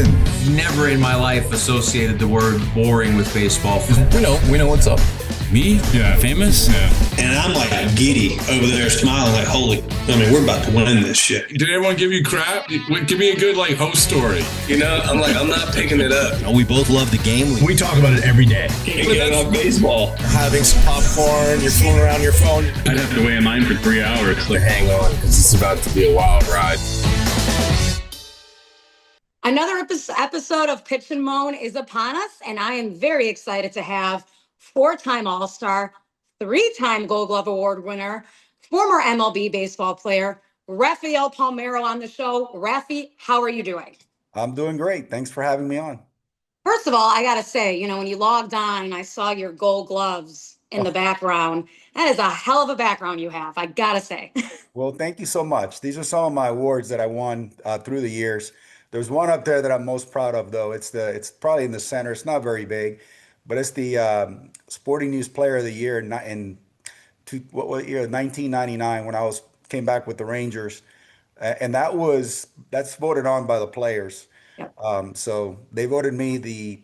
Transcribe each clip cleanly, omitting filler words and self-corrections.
listen. Never in my life associated the word boring with baseball. We know what's up. Me? Yeah. Famous? Yeah. And I'm like giddy over there smiling like, we're about to win this shit. Did everyone give you crap? Give me a good host story. I'm not picking it up. We both love the game. We talk about it every day. Getting on baseball. Having some popcorn, you're fooling around your phone. I'd have to wait in line for 3 hours. Hang on, because it's about to be a wild ride. Another episode of Pitch And Moan is upon us, and I am very excited to have four-time All-Star, three-time Gold Glove Award winner, former MLB baseball player, Rafael Palmeiro on the show. Rafi, how are you doing? I'm doing great. Thanks for having me on. First of all, I got to say, when you logged on and I saw your gold gloves in the background, that is a hell of a background you have, I got to say. Well, thank you so much. These are some of my awards that I won through the years. There's one up there that I'm most proud of, though. It's probably in the center. It's not very big, but it's the Sporting News Player of the Year in what year? 1999, when I came back with the Rangers, and that's voted on by the players. Yep. So they voted me the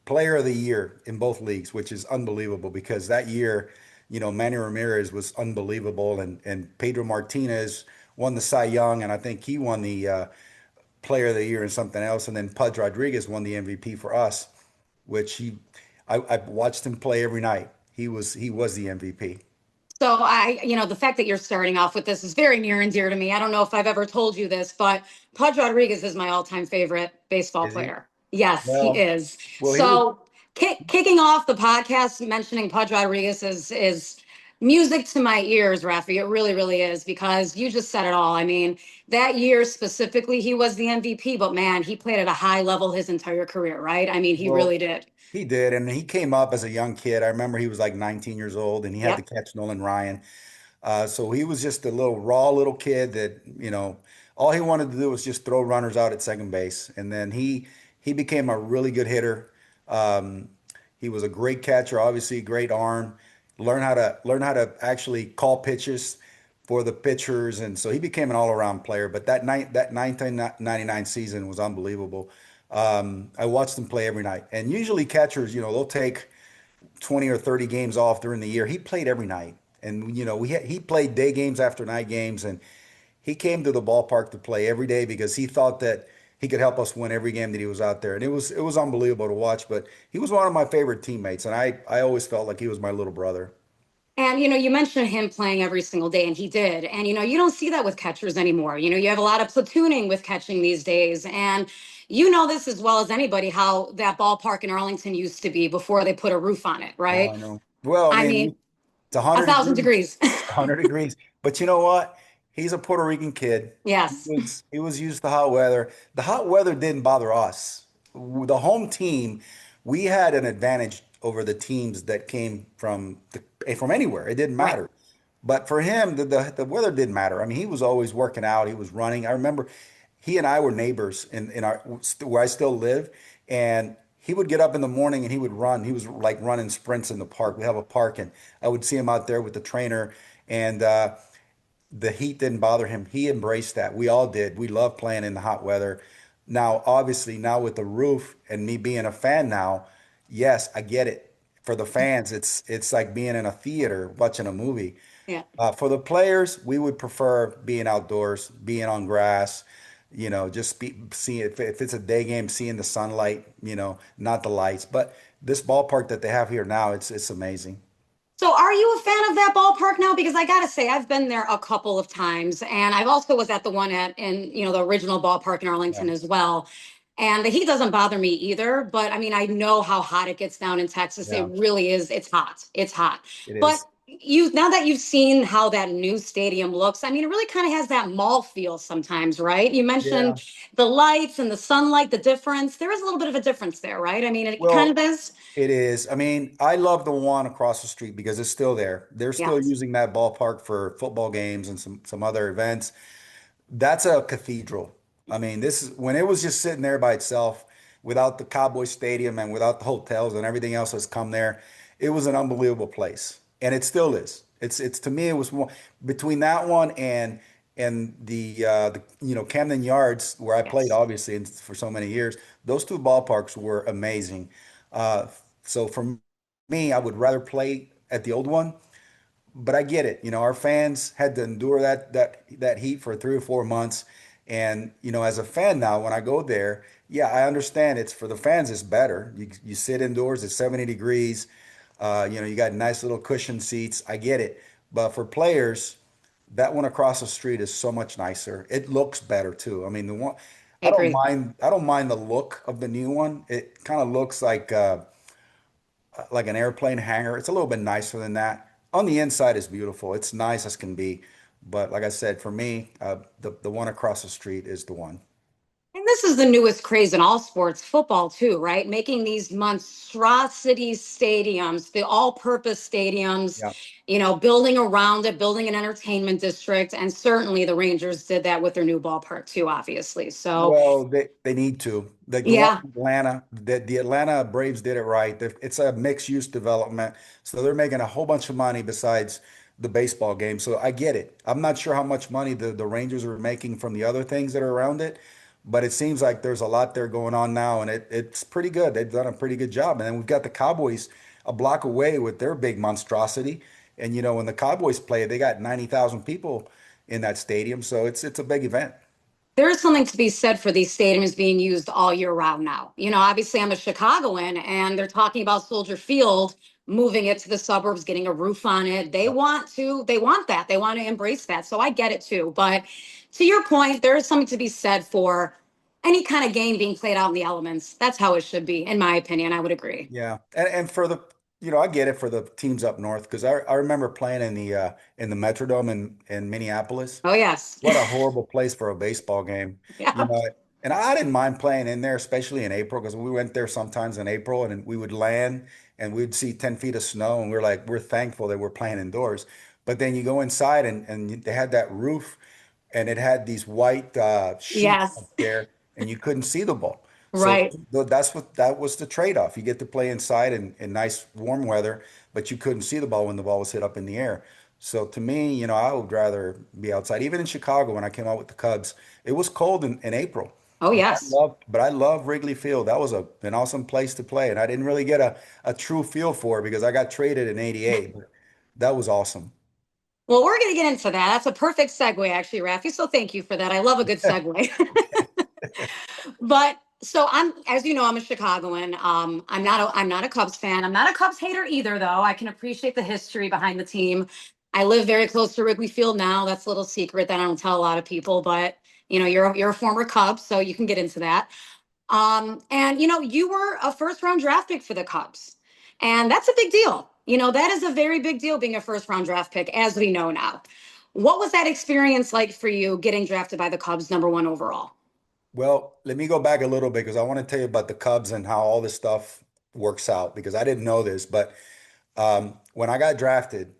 Player of the Year in both leagues, which is unbelievable because that year, Manny Ramirez was unbelievable, and Pedro Martinez won the Cy Young, and I think he won the Player of the Year and something else, and then Pudge Rodriguez won the MVP for us, which I watched him play every night. He was the MVP. So the fact that you're starting off with this is very near and dear to me. I don't know if I've ever told you this, but Pudge Rodriguez is my all-time favorite baseball player. Yes, he is. Well, kicking off the podcast, mentioning Pudge Rodriguez is music to my ears, Rafi. It really, really is, because you just said it all. I mean, that year specifically, he was the MVP, but man, he played at a high level his entire career, right? I mean, he really did. He did, and he came up as a young kid. I remember he was like 19 years old, and he had to catch Nolan Ryan. So he was just a raw little kid that, all he wanted to do was just throw runners out at second base. And then he became a really good hitter. He was a great catcher, obviously, great arm. Learn how to actually call pitches for the pitchers, and so he became an all-around player. But that 1999 season was unbelievable. I watched him play every night, and usually catchers, they'll take 20 or 30 games off during the year. He played every night, and he played day games after night games, and he came to the ballpark to play every day because he thought that he could help us win every game that he was out there. And it was unbelievable to watch, but he was one of my favorite teammates, and I always felt like he was my little brother. And, you mentioned him playing every single day, and he did. And, you don't see that with catchers anymore. You have a lot of platooning with catching these days. And you know this as well as anybody, how that ballpark in Arlington used to be before they put a roof on it, right? Oh, I know. Well, I mean, it's 1,000 degrees. 100 degrees. But you know what? He's a Puerto Rican kid. Yes. He was used to hot weather. The hot weather didn't bother us. The home team, we had an advantage over the teams that came from anywhere. It didn't matter. Right. But for him, the weather didn't matter. I mean, he was always working out. He was running. I remember he and I were neighbors in where I still live, and he would get up in the morning and he would run. He was like running sprints in the park. We have a park, and I would see him out there with the trainer, and the heat didn't bother him. He embraced that. We all did. We love playing in the hot weather. Now, obviously, now with the roof and me being a fan now, yes, I get it. For the fans, it's like being in a theater watching a movie. Yeah. For the players, we would prefer being outdoors, being on grass, just seeing if it's a day game, seeing the sunlight, not the lights. But this ballpark that they have here now, it's amazing. So are you a fan of that ballpark now? Because I got to say, I've been there a couple of times, and I've also was at the one in the original ballpark in Arlington as well. And the heat doesn't bother me either, but I mean, I know how hot it gets down in Texas. Yeah. It really is. It's hot. It's hot. But now that you've seen how that new stadium looks, I mean, it really kind of has that mall feel sometimes, right? You mentioned the lights and the sunlight, the difference. There is a little bit of a difference there, right? I mean, it kind of is. It is. I mean, I love the one across the street because it's still there. They're still using that ballpark for football games and some other events. That's a cathedral. I mean, this is when it was just sitting there by itself without the Cowboy Stadium and without the hotels and everything else that's come there. It was an unbelievable place, and it still is. It's to me, it was more between that one and and Camden Yards where I played Yes, obviously and for so many years. Those two ballparks were amazing. Uh, so for me, I would rather play at the old one, but I get it. Our fans had to endure that heat for 3 or 4 months. And as a fan now, when I go there, yeah, I understand it's for the fans, it's better. You sit indoors, it's 70 degrees. You got nice little cushion seats. I get it. But for players, that one across the street is so much nicer. It looks better too. I mean, the one I agree. I don't mind the look of the new one. It kind of looks like an airplane hangar. It's a little bit nicer than that. On the inside is beautiful. It's nice as can be. But like I said, for me, the one across the street is the one. And this is the newest craze in all sports, football too, right? Making these monstrosity stadiums, the all-purpose stadiums, Yeah. building around it, building an entertainment district, and certainly the Rangers did that with their new ballpark too, obviously. So, Well, they need to. Like the one yeah, in Atlanta, the Atlanta Braves did it right. It's a mixed use development, so they're making a whole bunch of money besides the baseball game. So I get it. I'm not sure how much money the Rangers are making from the other things that are around it, but it seems like there's a lot there going on now, and it's pretty good. They've done a pretty good job. And then we've got the Cowboys a block away with their big monstrosity. And when the Cowboys play, they got 90,000 people in that stadium, so it's a big event. there is something to be said for these stadiums being used all year round now. Obviously, I'm a Chicagoan, and they're talking about Soldier Field moving it to the suburbs, getting a roof on it. They want that. They want to embrace that. So I get it too. But to your point, there is something to be said for any kind of game being played out in the elements. That's how it should be, in my opinion. I would agree. Yeah, and for I get it for the teams up north because I remember playing in the Metrodome in Minneapolis. Oh, yes. What a horrible place for a baseball game, you Yeah. know. And I didn't mind playing in there, especially in April, because we went there sometimes in April, and we would land and we'd see 10 feet of snow, and we're thankful that we're playing indoors. But then you go inside, and they had that roof, and it had these white sheets up Yes. there, and you couldn't see the ball. So Right. that was the trade-off. You get to play inside in nice warm weather, but you couldn't see the ball when the ball was hit up in the air. So to me, I would rather be outside. Even in Chicago, when I came out with the Cubs, it was cold in April. Oh, yes. But I love Wrigley Field. That was an awesome place to play. And I didn't really get a true feel for it because I got traded in '88. But that was awesome. Well, we're going to get into that. That's a perfect segue, actually, Rafi. So thank you for that. I love a good segue. But so as you know, I'm a Chicagoan. I'm not a Cubs fan. I'm not a Cubs hater either, though. I can appreciate the history behind the team. I live very close to Wrigley Field now. That's a little secret that I don't tell a lot of people, but you're a former Cub, so you can get into that. And you were a first round draft pick for the Cubs. And that's a big deal. That is a very big deal being a first round draft pick, as we know now. What was that experience like for you getting drafted by the Cubs number one overall? Well, let me go back a little bit because I want to tell you about the Cubs and how all this stuff works out because I didn't know this, but when I got drafted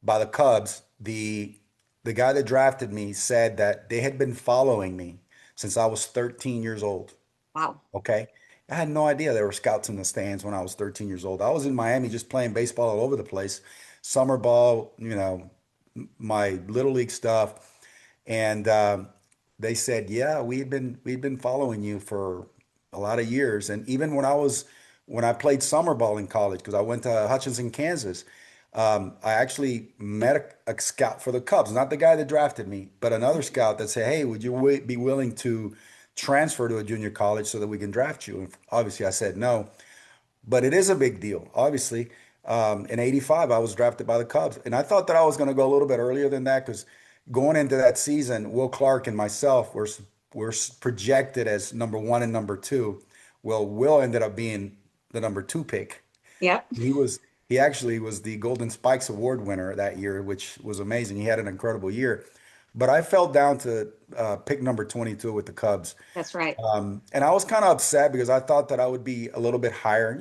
by the Cubs, the guy that drafted me said that they had been following me since I was 13 years old. Wow. Okay. I had no idea there were scouts in the stands when I was 13 years old. I was in Miami just playing baseball all over the place, summer ball, my little league stuff. And they said, "Yeah, we've been following you for a lot of years." And even when I played summer ball in college, because I went to Hutchinson, Kansas, I actually met a scout for the Cubs, not the guy that drafted me, but another scout that said, "Hey, would you be willing to transfer to a junior college so that we can draft you?" And obviously, I said no. But it is a big deal. Obviously, in '85, I was drafted by the Cubs, and I thought that I was going to go a little bit earlier than that because going into that season, Will Clark and myself were projected as number one and number two. Well, Will ended up being the number two pick. Yep. He actually was the Golden Spikes Award winner that year, which was amazing. He had an incredible year. But I fell down to pick number 22 with the Cubs. That's right. And I was kind of upset because I thought that I would be a little bit higher.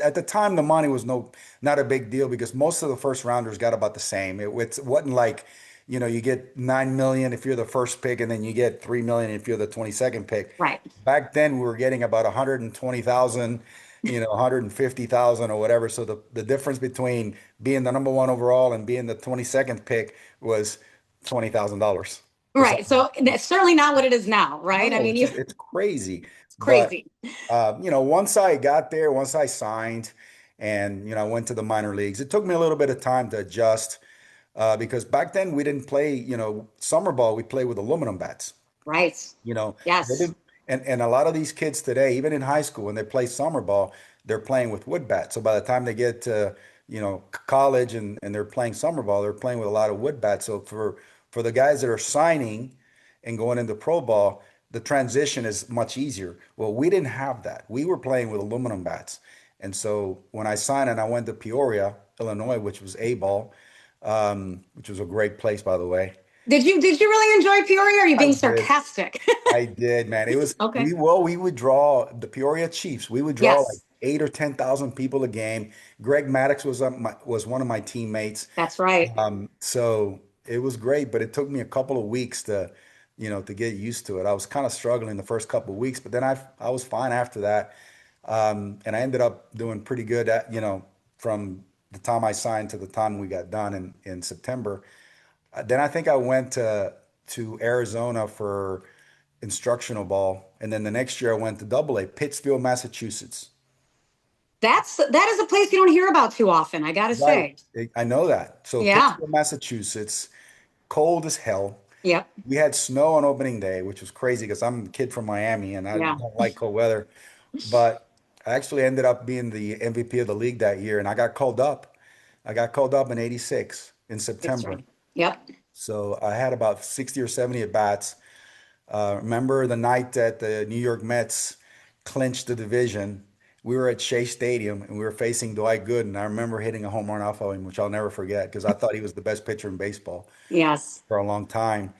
At the time, the money was not a big deal because most of the first rounders got about the same. It wasn't like, you get 9 million if you're the first pick and then you get 3 million if you're the 22nd pick. Right. Back then, we were getting about 120,000, 150,000 or whatever. So the difference between being the number one overall and being the 22nd pick was $20,000. Right. So it's certainly not what it is now, right? I No, mean, it's crazy. it's But crazy. once I got there, once I signed, and I went to the minor leagues, it took me a little bit of time to adjust because back then we didn't play, summer ball. We played with aluminum bats. Right. You know, they Yes. didn't, and a lot of these kids today, even in high school, when they play summer ball, they're playing with wood bats. So by the time they get to, college and they're playing summer ball, they're playing with a lot of wood bats. So for the guys that are signing and going into pro ball, the transition is much easier. Well, we didn't have that. We were playing with aluminum bats. And so when I signed and I went to Peoria, Illinois, which was A ball, which was a great place, by the way. Did you really enjoy Peoria? Or are you I being did. sarcastic? I did, man. It was Okay. we would draw the Peoria Chiefs. We would draw like Yes, 8 or 10,000 people a game. Greg Maddox was one of my teammates. that's right. So it was great, but it took me a couple of weeks to get used to it. I was kind of struggling the first couple of weeks, but then I was fine after that. And I ended up doing pretty good from the time I signed to the time we got done in September. Then I think I went to Arizona for instructional ball, and then the next year I went to Double A, Pittsfield, Massachusetts. That is a place you don't hear about too often, I gotta Right. say. I know that. So Yeah. Pittsfield, Massachusetts, cold as hell. Yep. We had snow on opening day, which was crazy because I'm a kid from Miami and I Yeah. don't like cold weather. But I actually ended up being the MVP of the league that year, and I got called up. I got called up in '86 in That's September. right. Yep. So I had about 60 or 70 at bats. Remember the night that the New York Mets clinched the division? We were at Shea Stadium and we were facing Dwight Gooden. I remember hitting a home run off of him, which I'll never forget because I thought he was the best pitcher in baseball Yes. for a long time.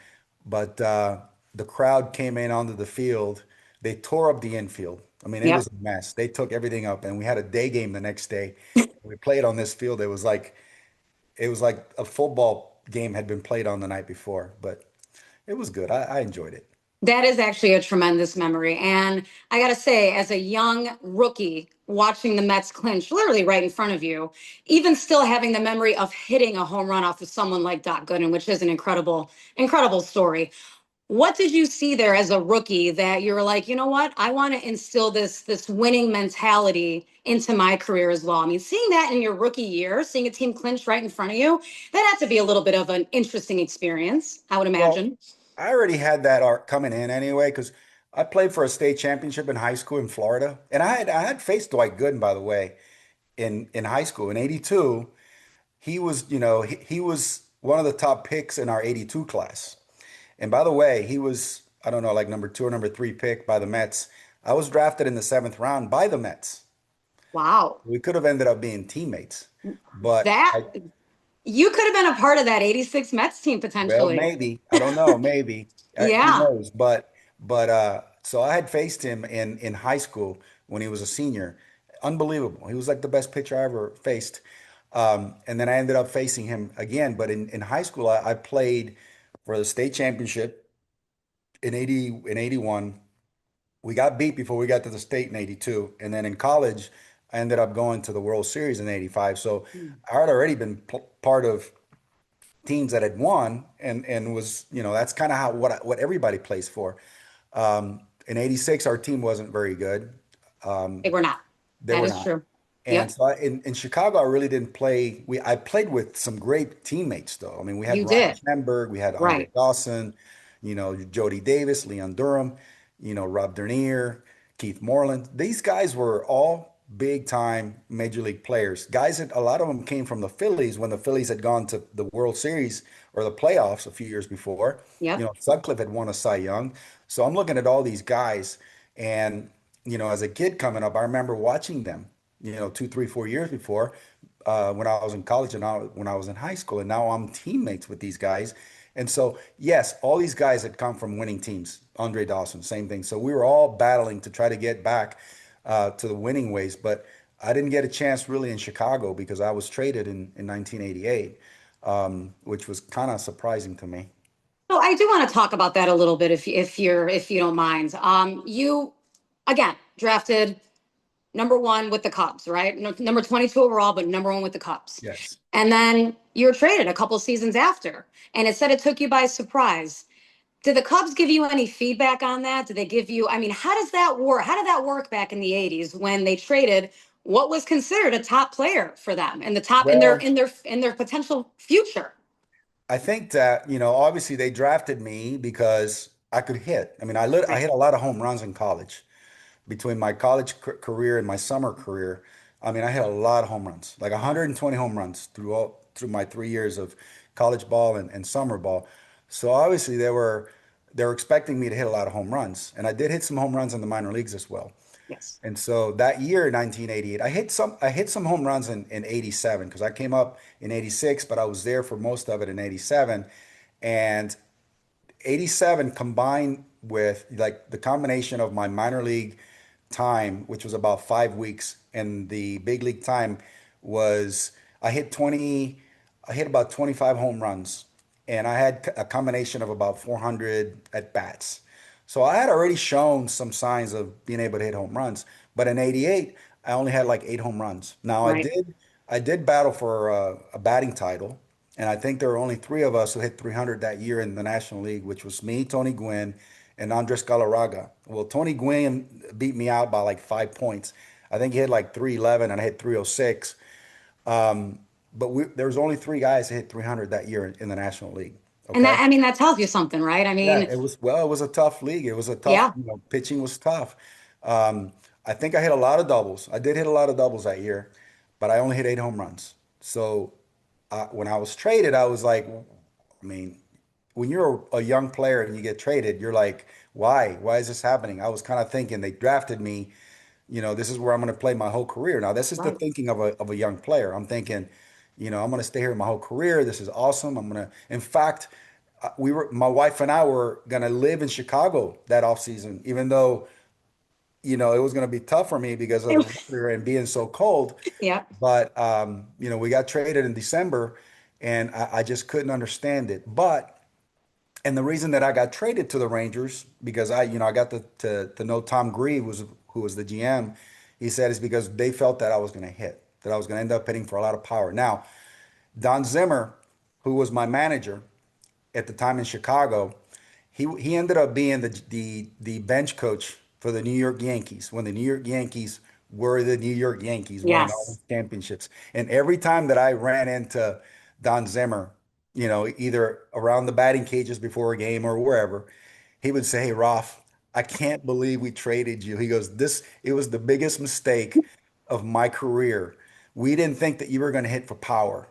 But the crowd came in onto the field. They tore up the infield. I mean, it was Yep. a mess. They took everything up, and we had a day game the next day. We played on this field. It was like a football game had been played on the night before, but it was good. I enjoyed it. That is actually a tremendous memory. And I got to say, as a young rookie watching the Mets clinch literally right in front of you, even still having the memory of hitting a home run off of someone like Doc Gooden, which is an incredible, incredible story. What did you see there as a rookie that you were like, you know what? I want to instill this winning mentality into my career as well. I mean, seeing that in your rookie year, seeing a team clinch right in front of you, that had to be a little bit of an interesting experience, I would Well, imagine. I already had that art coming in anyway because I played for a state championship in high school in Florida, and I had faced Dwight Gooden, by the way, in high school in '82. He was one of the top picks in our '82 class. And by the way, he was, I don't know, like number two or number three pick by the Mets. I was drafted in the seventh round by the Mets. Wow. We could have ended up being teammates, but That you could have been a part of that 86 Mets team well, potentially. maybe. I don't know, maybe. Who Yeah. knows? But so I had faced him in high school when he was a senior. Unbelievable. He was like the best pitcher I ever faced. And then I ended up facing him again. But in high school, I played for the state championship in 81. We got beat before we got to the state in '82, and then in college, I ended up going to the World Series in '85. So I had already been part of teams that had won, and was that's kind of how what everybody plays for. In '86, our team wasn't very good. They were not. They That were is not. true. And Yep. so in Chicago, I really didn't play. I played with some great teammates, though. I mean, we had You Ryan did. Sandberg, we had Andre Right. Dawson, Jody Davis, Leon Durham, Rob Dernier, Keith Moreland. These guys were all big time major league players. Guys that a lot of them came from the Phillies when the Phillies had gone to the World Series or the playoffs a few years before. Yep. Sutcliffe had won a Cy Young. So I'm looking at all these guys, and as a kid coming up, I remember watching them, 2, 3, 4 years before, when I was in college and when I was in high school, and now I'm teammates with these guys. And so, yes, all these guys had come from winning teams. Andre Dawson, same thing. So we were all battling to try to get back to the winning ways, but I didn't get a chance really in Chicago because I was traded in 1988, which was kind of surprising to me. So I do want to talk about that a little bit if you don't mind. You again drafted number one with the Cubs, right? Number 22 overall, but number one with the Cubs. Yes. And then you were traded a couple seasons after, and it said it took you by surprise. Did the Cubs give you any feedback on that? Did they give you, I mean, how does that work? How did that work back in the 80s when they traded what was considered a top player for them and the top in their Well, in their potential future? I think that, obviously they drafted me because I could hit. I mean, I Right. hit a lot of home runs in college. Between my college career and my summer career, I mean, I hit a lot of home runs, like 120 home runs through my 3 years of college ball and summer ball. So obviously they were expecting me to hit a lot of home runs, and I did hit some home runs in the minor leagues as well. Yes. And so that year, 1988, I hit some home runs in 87 because I came up in 86, but I was there for most of it in 87. And 87 combined with like the combination of my minor league time, which was about 5 weeks, and the big league time was I hit 20, I hit about 25 home runs, and I had a combination of about 400 at bats. So I had already shown some signs of being able to hit home runs, but in 88, I only had like 8 home runs. Now Right. I did battle for a batting title, and I think there were only three of us who hit 300 that year in the National League, which was me, Tony Gwynn, and Andres Galarraga. Well, Tony Gwynn beat me out by like 5 points. I think he hit like 311 and I hit 306. But there was only three guys that hit 300 that year in the National League. And Okay. that, I mean, that tells you something, right? I Yeah, mean, it was a tough league. It was a tough, yeah. pitching was tough. I think I hit a lot of doubles. I did hit a lot of doubles that year, but I only hit 8 home runs. So when I was traded, I was like, I mean, when you're a young player and you get traded, you're like, why? Why is this happening? I was kind of thinking they drafted me, this is where I'm going to play my whole career. Now, this is the Right. thinking of a young player. I'm thinking, I'm going to stay here my whole career. This is awesome. In fact, my wife and I were going to live in Chicago that off season, even though, it was going to be tough for me because of the weather and being so cold. Yeah. But, we got traded in December and I just couldn't understand it. And the reason that I got traded to the Rangers, because I got to know Tom Grieve, who was the GM. He said it's because they felt that I was going to hit, that I was going to end up hitting for a lot of power. Now, Don Zimmer, who was my manager at the time in Chicago, he ended up being the bench coach for the New York Yankees when the New York Yankees were the New York Yankees winning all Yes. the championships. And every time that I ran into Don Zimmer, either around the batting cages before a game or wherever, he would say, "Hey, Ralph, I can't believe we traded you." He goes, it was the biggest mistake of my career. We didn't think that you were going to hit for power."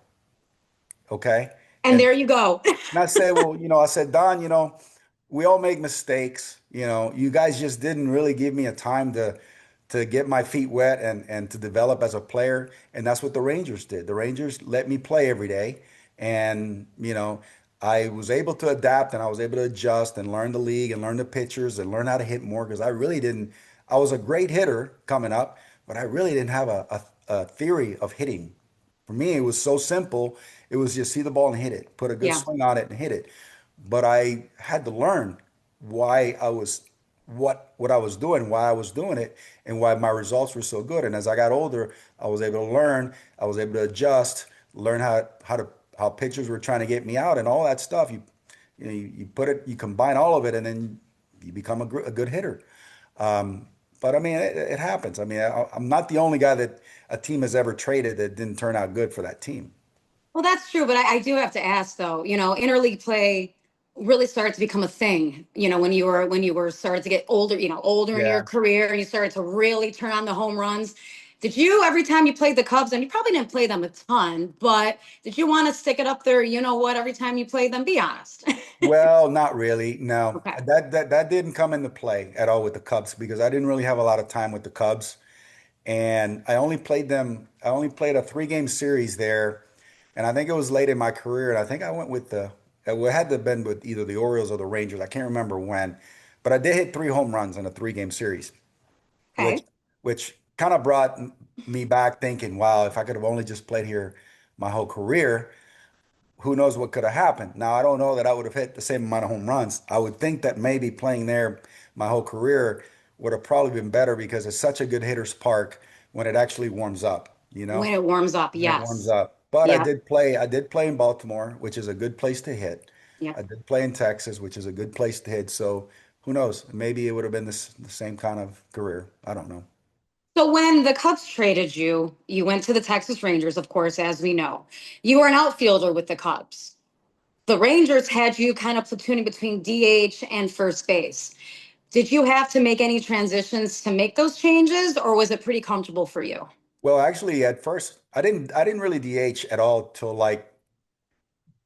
Okay. And And there you go. and I said, well, I said, Don, we all make mistakes. You guys just didn't really give me a time to get my feet wet and to develop as a player. And that's what the Rangers did. The Rangers let me play every day. And, I was able to adapt and I was able to adjust and learn the league and learn the pitchers and learn how to hit more because I really didn't. I was a great hitter coming up, but I really didn't have a theory of hitting. For me, it was so simple. It was just see the ball and hit it, put a good Yeah. swing on it and hit it. But I had to learn why what I was doing, why I was doing it, and why my results were so good. And as I got older, I was able to learn, I was able to adjust, learn how pitchers were trying to get me out and all that stuff. You combine all of it, and then you become a good hitter. But I mean, it happens. I mean, I'm not the only guy that a team has ever traded that didn't turn out good for that team. Well, that's true, but I do have to ask though, interleague play really started to become a thing, when you were started to get older, older in your Yeah. career and you started to really turn on the home runs. Did you every time you played the Cubs, and you probably didn't play them a ton, but did you want to stick it up there, every time you played them? Be honest. Well, not really. No, Okay. that didn't come into play at all with the Cubs because I didn't really have a lot of time with the Cubs, and I only played them. I only played a 3 game series there, and I think it was late in my career, and I think I went with it had to have been with either the Orioles or the Rangers. I can't remember when, but I did hit 3 home runs in a 3 game series, which Okay. which kind of brought me back thinking, wow, if I could have only just played here my whole career, who knows what could have happened. Now, I don't know that I would have hit the same amount of home runs. I would think that maybe playing there my whole career would have probably been better because it's such a good hitter's park when it actually warms up, When it warms up, when it warms yes. up. But Yeah. I did play in Baltimore, which is a good place to hit. Yeah. I did play in Texas, which is a good place to hit. So who knows? Maybe it would have been the same kind of career. I don't know. So when the Cubs traded you, you went to the Texas Rangers, of course, as we know. You were an outfielder with the Cubs. The Rangers had you kind of platooning between DH and first base. Did you have to make any transitions to make those changes, or was it pretty comfortable for you? Well, actually, at first, I didn't really DH at all till like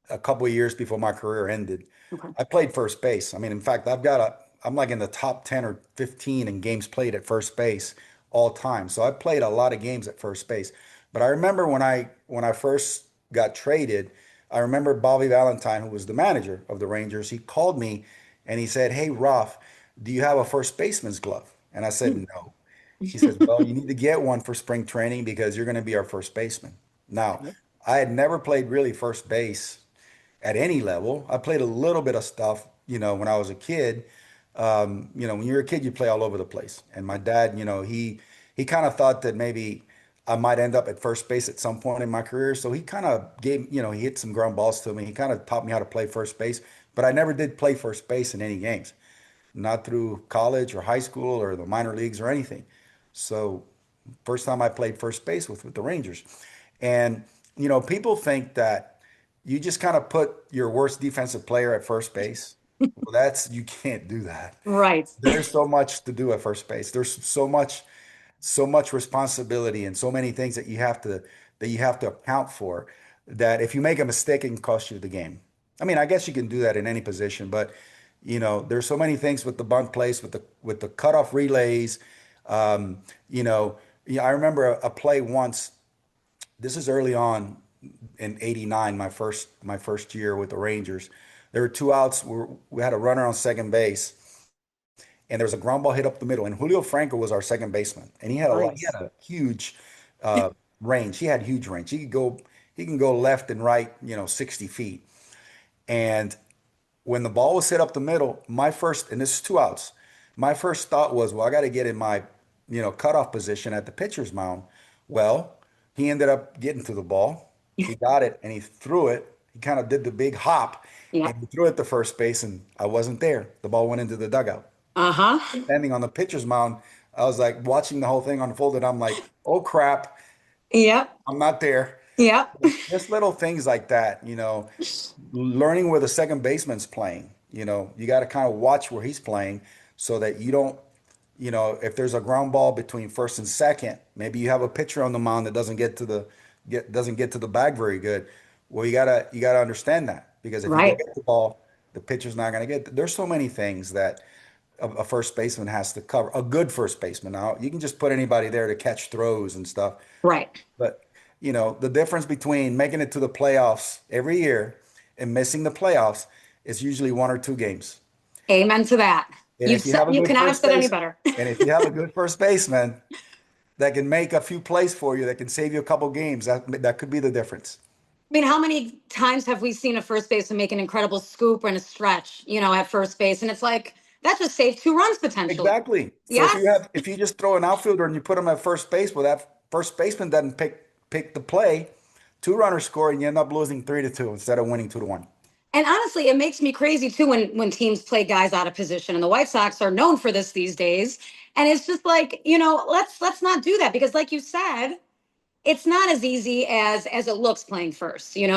a couple of years before my career ended. Okay. I played first base. I mean, in fact, I'm like in the top 10 or 15 in games played at first base all time. So I played a lot of games at first base. But I remember when I first got traded, I remember Bobby Valentine, who was the manager of the Rangers, he called me and he said, "Hey, Ralph, do you have a first baseman's glove?" And I said, "No." He says, "Well, you need to get one for spring training because you're going to be our first baseman." Now, I had never played really first base at any level. I played a little bit of stuff, when I was a kid. When you're a kid, you play all over the place. And my dad, he kind of thought that maybe I might end up at first base at some point in my career. So he kind of he hit some ground balls to me. He kind of taught me how to play first base, but I never did play first base in any games, not through college or high school or the minor leagues or anything. So first time I played first base with the Rangers. And, people think that you just kind of put your worst defensive player at first base. Well, you can't do that. Right. There's so much to do at first base. There's so much responsibility and so many things that you have to account for that if you make a mistake, it can cost you the game. I mean, I guess you can do that in any position, but there's so many things with the bunt place, with the cutoff relays. Um, you know, yeah, I remember a play once. This is early on in '89, my first year with the Rangers. There were two outs. We had a runner on second base, and there was a ground ball hit up the middle. And Julio Franco was our second baseman, and he Nice. had a huge range. He had huge range. He can go left and right, 60 feet. And when the ball was hit up the middle, and this is two outs, my first thought was, well, I got to get in my, cutoff position at the pitcher's mound. Well, he ended up getting to the ball. He got it and he threw it. He kind of did the big hop Yeah. and he threw it to first base, and I wasn't there. The ball went into the dugout. Uh-huh. Standing on the pitcher's mound, I was like watching the whole thing unfold, and I'm like, oh crap, Yep. I'm not there. Yep. Just little things like that, learning where the second baseman's playing. You got to kind of watch where he's playing so that you don't, if there's a ground ball between first and second, maybe you have a pitcher on the mound that doesn't get to the bag very good. Well, you gotta understand that, because if you go Right. get the ball, the pitcher's not gonna get. There's so many things that a first baseman has to cover. A good first baseman. Now, you can just put anybody there to catch throws and stuff. Right. But the difference between making it to the playoffs every year and missing the playoffs is usually one or two games. Amen to that. And if you have a You good cannot have first said any base, better. and if you have a good first baseman that can make a few plays for you, that can save you a couple games, that could be the difference. I mean, how many times have we seen a first baseman make an incredible scoop and a stretch, at first base? And it's like, that just saved 2 runs potentially. Exactly. So if you Yes. have if you just throw an outfielder and you put him at first base, well, that first baseman doesn't pick the play, two runners score, and you end up losing 3-2 instead of winning 2-1. And honestly, it makes me crazy too when teams play guys out of position. And the White Sox are known for this these days. And it's just like, let's not do that, because like you said, it's not as easy as it looks playing first. You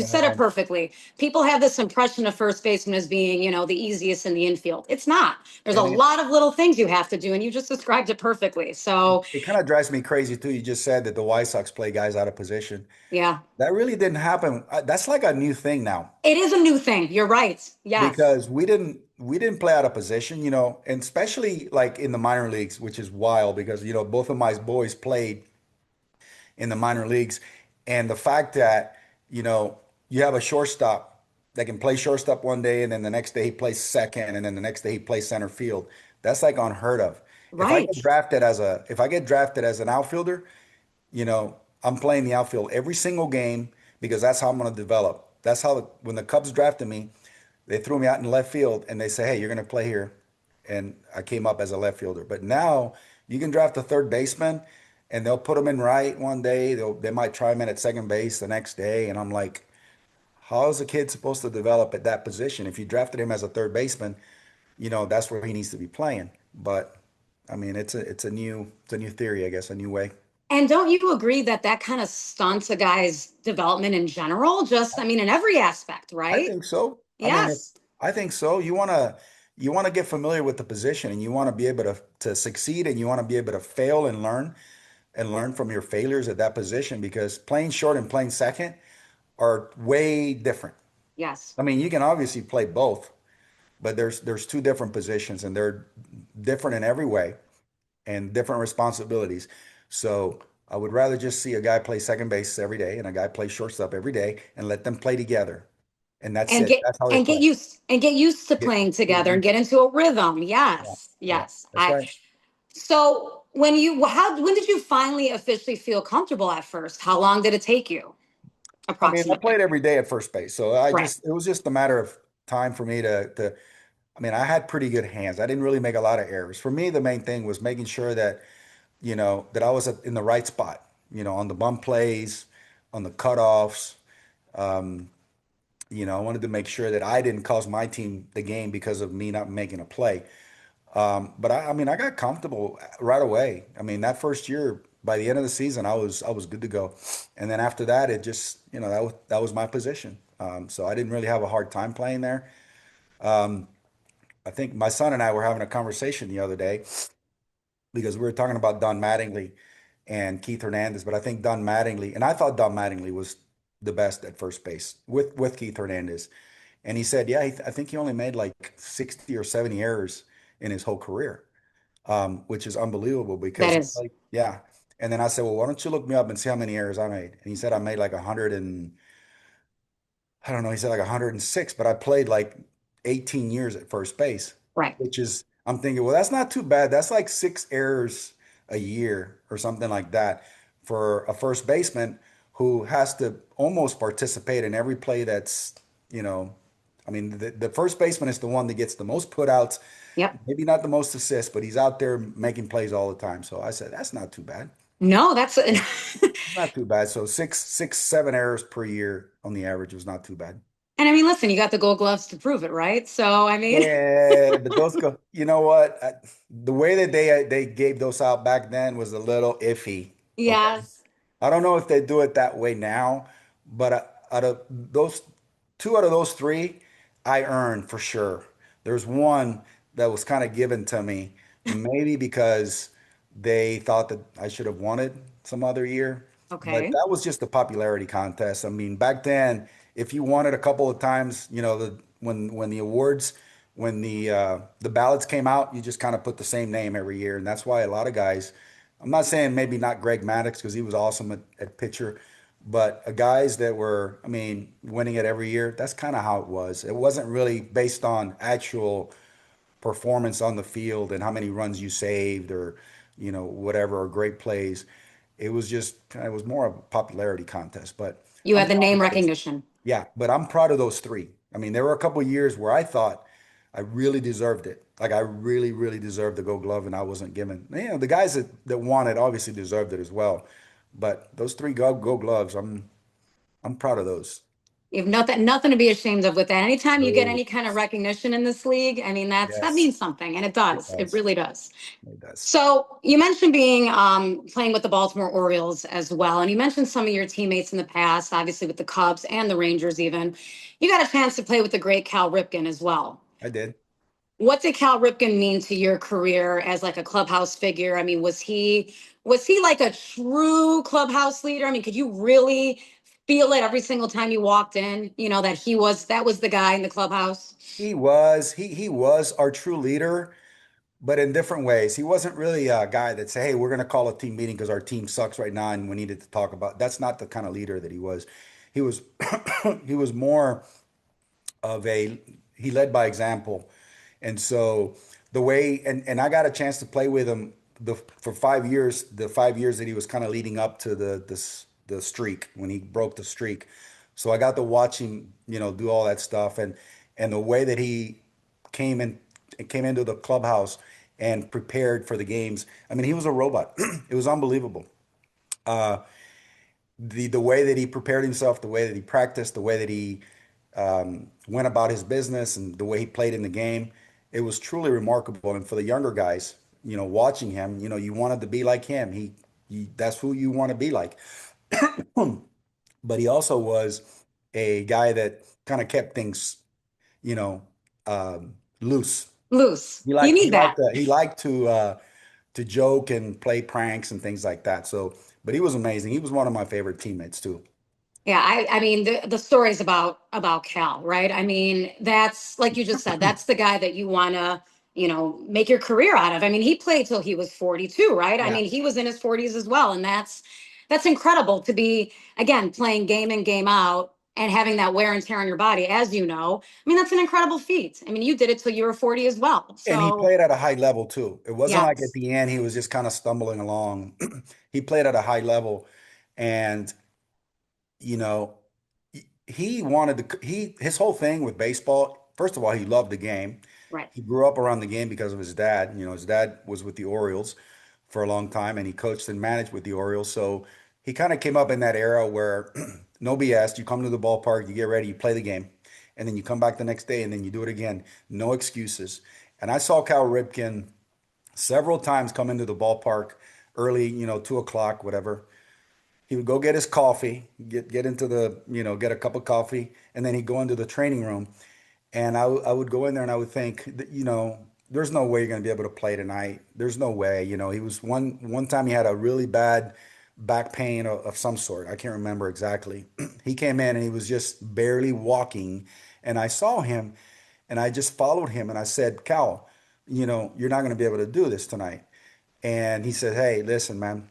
said it Yeah. perfectly. People have this impression of first baseman as being, the easiest in the infield. It's not. There's a And lot of little things you have to do, and you just described it perfectly. So it kind of drives me crazy too. You just said that the White Sox play guys out of position. yeah, That really didn't happen. That's like a new thing now, it is a new thing. You're right. Yes. because we didn't play out of position, and especially like in the minor leagues, which is wild because both of my boys played in the minor leagues. And the fact that, you have a shortstop that can play shortstop one day and then the next day he plays second and then the next day he plays center field. That's like unheard of. Right. If I get drafted as an outfielder, I'm playing the outfield every single game because that's how I'm going to develop. That's how when the Cubs drafted me, they threw me out in left field and they say, "Hey, you're going to play here." And I came up as a left fielder. But now you can draft a third baseman and they'll put him in right one day. They might try him in at second base the next day. And I'm like, how is a kid supposed to develop at that position? If you drafted him as a third baseman, that's where he needs to be playing. But I mean, it's a new theory, I guess, a new way. And don't you agree that that kind of stunts a guy's development in general? Just, I mean, in every aspect, I right? think so. I mean, Yes. I think so. You want to get familiar with the position, and you want to be able to succeed, and you want to be able to fail and learn from your failures at that position, because playing short and playing second are way different. Yes. I mean, you can obviously play both, but there's two different positions, and they're different in every way and different responsibilities. So I would rather just see a guy play second base every day and a guy play shortstop every day and let them play together. And that's And it. That's how they play. get used to Get, playing get together and used. get into a rhythm. Yeah, Yes. yeah, Yes. that's right. So when did you finally officially feel comfortable at first? How long did it take you I mean, I approximately? played every day at first base, so Right. it was just a matter of time for me to. I mean, I had pretty good hands. I didn't really make a lot of errors. For me, the main thing was making sure that that I was in the right spot. On the bump plays, on the cutoffs. Um, I wanted to make sure that I didn't cause my team the game because of me not making a play. But I mean, I got comfortable right away. I mean, that first year, by the end of the season, I was good to go. And then after that, it just, that was my position. So I didn't really have a hard time playing there. Um, I think my son and I were having a conversation the other day because we were talking about Don Mattingly and Keith Hernandez, but I think Don Mattingly, and I thought Don Mattingly was the best at first base with Keith Hernandez. And he said, yeah, I think he only made like 60 or 70 errors in his whole career, which is unbelievable That because, is. like, yeah. And then I said, well, why don't you look me up and see how many errors I made? And he said I made like 100 and I don't know, he said like 106, but I played like 18 years at first base, Right. which is, I'm thinking, well, that's not too bad. That's like 6 errors a year or something like that for a first baseman who has to almost participate in every play you know, I mean, the first baseman is the one that gets the most putouts, Yep. maybe not the most assists, but he's out there making plays all the time. So I said, that's not too bad. No, that's Not too bad. So 7 errors per year on the average was not too bad. and I mean, listen, you got the gold gloves to prove it, right? So I mean, Yeah, but those go. You know what? The way that they gave those out back then was a little iffy. Okay, yes. I don't know if they do it that way now, but out of those two out of those three, I earned for sure. There's one that was kind of given to me, maybe because they thought that I should have won it some other year, but Okay. that was just a popularity contest. I mean, back then, if you won it a couple of times, when the awards, when the ballots came out, you just kind of put the same name every year, and that's why a lot of guys. I'm not saying maybe not Greg Maddux because he was awesome at pitcher, but guys that were, I mean, winning it every year, that's kind of how it was. It wasn't really based on actual performance on the field and how many runs you saved or, whatever, or great plays. It was more of a popularity contest, but You I'm had the proud of name those. recognition. Yeah, but I'm proud of those three. I mean, there were a couple of years where I thought I really deserved it. Like I really, really deserved the Gold Glove, and I wasn't given. The guys that won it obviously deserved it as well. But those three Gold Gloves, I'm proud of those. You have nothing to be ashamed of with that. Anytime you get Oh, any kind of recognition in this league, I mean, that yes, means something, and it it does. It does. really does. It does. So you mentioned being playing with the Baltimore Orioles as well, and you mentioned some of your teammates in the past, obviously with the Cubs and the Rangers. Even you got a chance to play with the great Cal Ripken as well. I did. What did Cal Ripken mean to your career as like a clubhouse figure? I mean, was he like a true clubhouse leader? I mean, could you really feel it every single time you walked in, that was the guy in the clubhouse? He was our true leader, but in different ways. He wasn't really a guy that say, "Hey, we're going to call a team meeting because our team sucks right now and we needed to talk about." That's not the kind of leader that he was. He was he was more of a he led by example. And so the way and I got a chance to play with him for 5 years, the 5 years that he was kind of leading up to the streak when he broke the streak. So I got to watch him, do all that stuff and the way that he came in came into the clubhouse and prepared for the games. I mean, he was a robot. It was unbelievable. Uh, the way that he prepared himself, the way that he practiced, the way that he went about his business and the way he played in the game. It was truly remarkable. And for the younger guys, watching him, you wanted to be like him. That's who you want to be like. But he also was a guy that kind of kept things, you know, loose. Loose. He You liked he need liked that. to, he liked to joke and play pranks and things like that. So, but he was amazing. He was one of my favorite teammates too. Yeah, I mean the stories about Cal, right? I mean, that's like you just said, that's the guy that you want to, make your career out of. I mean, he played till he was 42, right? I Yeah. mean, he was in his 40s as well, and that's incredible to be again playing game in, game out and having that wear and tear on your body, as you know. I mean, that's an incredible feat. I mean, you did it till you were 40 as well. And he So, played at a high level too. It wasn't like at yes. the end he was just kind of stumbling along. He played at a high level, and you know, he wanted to. His whole thing with baseball. First of all, he loved the game. Right. He grew up around the game because of his dad. His dad was with the Orioles for a long time, and he coached and managed with the Orioles. So he kind of came up in that era where no BS. You come to the ballpark, you get ready, you play the game, and then you come back the next day, and then you do it again. No excuses. And I saw Cal Ripken several times come into the ballpark early, 2 o'clock, whatever. He would go get his coffee, get into get a cup of coffee, and then he'd go into the training room. And I would go in there and I would think that, there's no way you're going to be able to play tonight. There's no way. He was one time he had a really bad back pain of some sort. I can't remember exactly. He came in and he was just barely walking, and I saw him, and I just followed him, and I said, Cal, you're not going to be able to do this tonight. And he said, Hey, listen, man,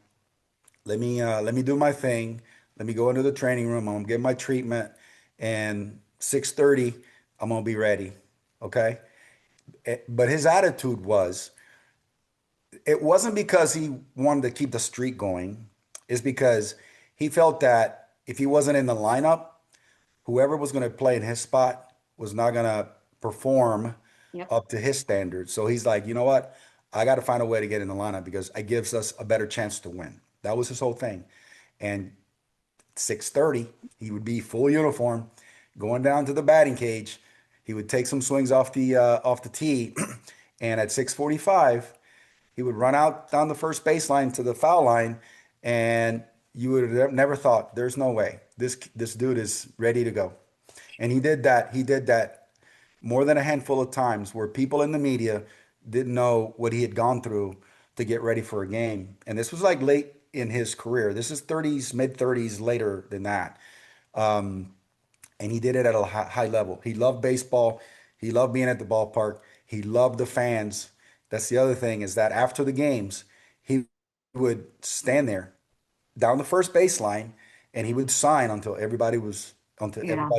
let me do my thing. Let me go into the training room. I'm gonna get my treatment, and 6:30, I'm gonna be ready. Okay. But his attitude was, it wasn't because he wanted to keep the streak going. It's because he felt that if he wasn't in the lineup, whoever was going to play in his spot was not going to perform Yep. up to his standards. So he's like, you know what? I got to find a way to get in the lineup because it gives us a better chance to win. That was his whole thing. And 6:30, he would be full uniform, going down to the batting cage. He would take some swings off the tee, and at 6:45, he would run out down the first baseline to the foul line, and you would have never thought, there's no way this dude is ready to go. And he did that. He did that more than a handful of times where people in the media didn't know what he had gone through to get ready for a game. And this was like late in his career. This is 30s, mid 30s later than that. And he did it at a high level. He loved baseball. He loved being at the ballpark. He loved the fans. That's the other thing, is that after the games, he would stand there down the first baseline, and he would sign until Yeah. everybody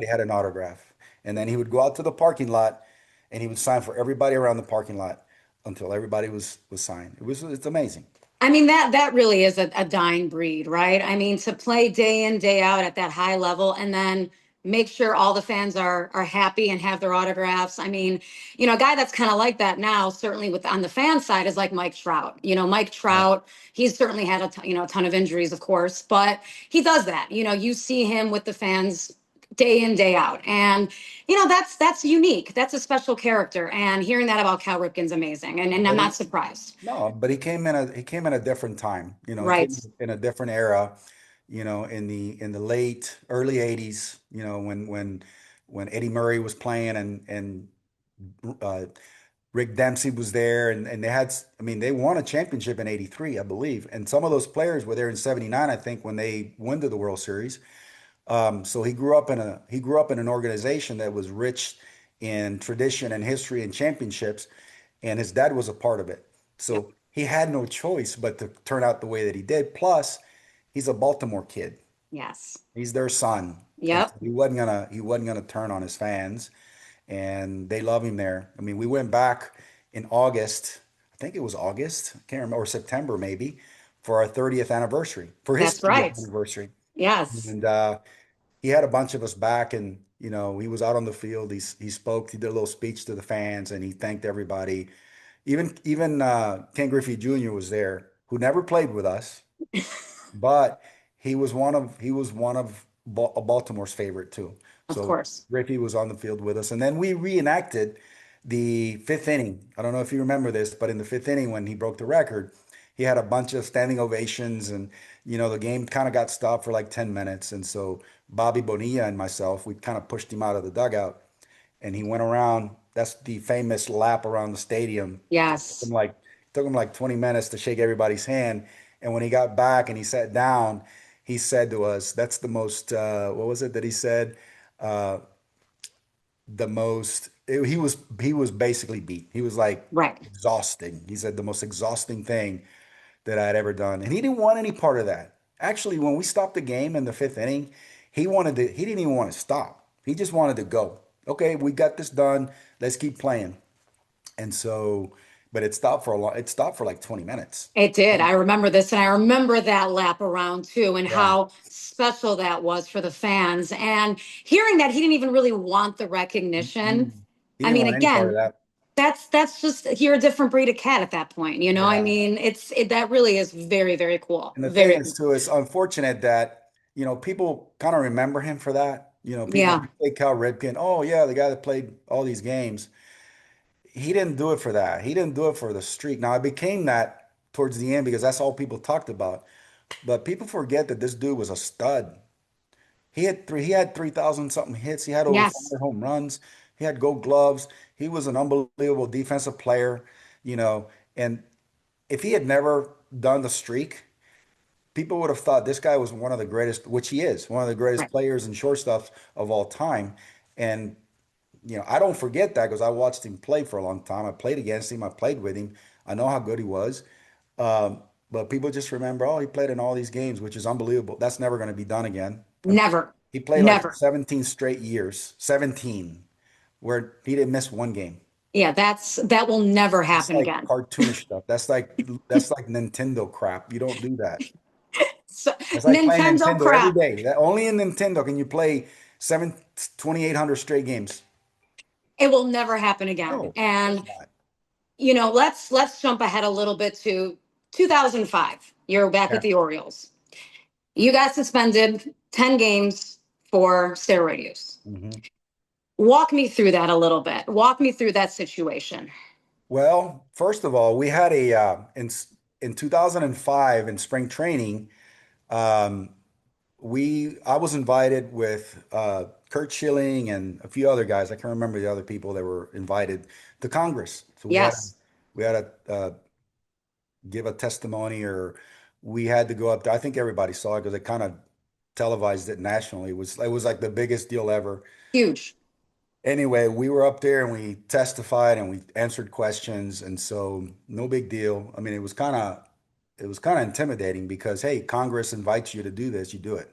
had an autograph. And then he would go out to the parking lot and he would sign for everybody around the parking lot until everybody was signed. It's amazing. I mean, that really is a dying breed, right? I mean, to play day in, day out at that high level and then make sure all the fans are happy and have their autographs. I mean, a guy that's kind of like that now, certainly with on the fan side, is like Mike Trout. Mike Right. Trout, he's certainly had a ton of injuries, of course, but he does that. You see him with the fans day in, day out. And that's unique. That's a special character. And hearing that about Cal Ripken's amazing. And I'm But not he surprised. No, but he came in a different time. He Right. came in a different era, in the late early 80s, when Eddie Murray was playing, and uh, Rick Dempsey was there, and they won a championship in 83, I believe. And some of those players were there in 79, I think, when they went to the World Series. So he grew up in an organization that was rich in tradition and history and championships, and his dad was a part of it. Yep. So he had no choice but to turn out the way that he did. Plus, he's a Baltimore kid. Yes. He's their son, and Yep. so he wasn't gonna turn on his fans, and they love him there. I mean, we went back in August. I think it was August. I can't remember, or September maybe, for our 30th anniversary, for his That's 30th right. anniversary. Yes. And he had a bunch of us back, and he was out on the field. He spoke. He did a little speech to the fans, and he thanked everybody. Even Ken Griffey Jr. was there, who never played with us, but he was one of Baltimore's favorite too. Of So course. Griffey was on the field with us, and then we reenacted the fifth inning. I don't know if you remember this, but in the fifth inning when he broke the record, he had a bunch of standing ovations, and the game kind of got stopped for like 10 minutes, and so Bobby Bonilla and myself, we kind of pushed him out of the dugout, and he went around. That's the famous lap around the stadium. Took him Yes. like took him like 20 minutes to shake everybody's hand. And when he got back and he sat down, he said to us, "That's the most what was it that he said? Uh, the most he was basically beat. He was like Right. exhausting. He said the most exhausting thing that I'd ever done. And he didn't want any part of that. Actually, when we stopped the game in the fifth inning, he didn't even want to stop. He just wanted to go. Okay, we got this done. Let's keep playing. And so, but it stopped for like 20 minutes. It did. I remember this, and I remember that lap around too, and Yeah. how special that was for the fans. And hearing that he didn't even really want the recognition. Mm. He I didn't mean, want any part of again, that. that's just you're a different breed of cat at that point. I Yeah. mean, that really is very, very cool. And the thing Very, is too, it's unfortunate that, people kind of remember him for that. People yeah, say Cal Ripken, oh yeah, the guy that played all these games. He didn't do it for that. He didn't do it for the streak. Now it became that towards the end because that's all people talked about. But people forget that this dude was a stud. He had 3,000 something hits. He had over yes, 400 home runs. He had gold gloves. He was an unbelievable defensive player, you know. And if he had never done the streak, people would have thought this guy was one of the greatest, which he is, one of the greatest right. players and shortstops of all time. And I don't forget that because I watched him play for a long time. I played against him. I played with him. I know how good he was. But people just remember, oh, he played in all these games, which is unbelievable. That's never going to be done again. Never, He played like never. 17 straight years, 17, where he didn't miss one game. Yeah, that will never That's happen like again. cartoonish stuff. That's like Nintendo crap. You don't do that. So, That's like playing Nintendo Nintendo every crap. day. That only in Nintendo can you play 2,800 straight games. It will never happen again. No, of course And not. let's jump ahead a little bit to 2005. You're back with Yeah. the Orioles. You got suspended 10 games for steroid use. Mhm. Walk me through that a little bit. Walk me through that situation. Well, first of all, we had in 2005 in spring training. Um, I was invited with Kurt Schilling and a few other guys. I can't remember the other people that were invited to Congress. So Yes, we had to give a testimony, or we had to go up there. I think everybody saw it because they kind of televised it nationally. It was like the biggest deal ever. huge. Anyway, we were up there and we testified and we answered questions, and so no big deal. I mean, it was kind of intimidating because hey, Congress invites you to do this, you do it.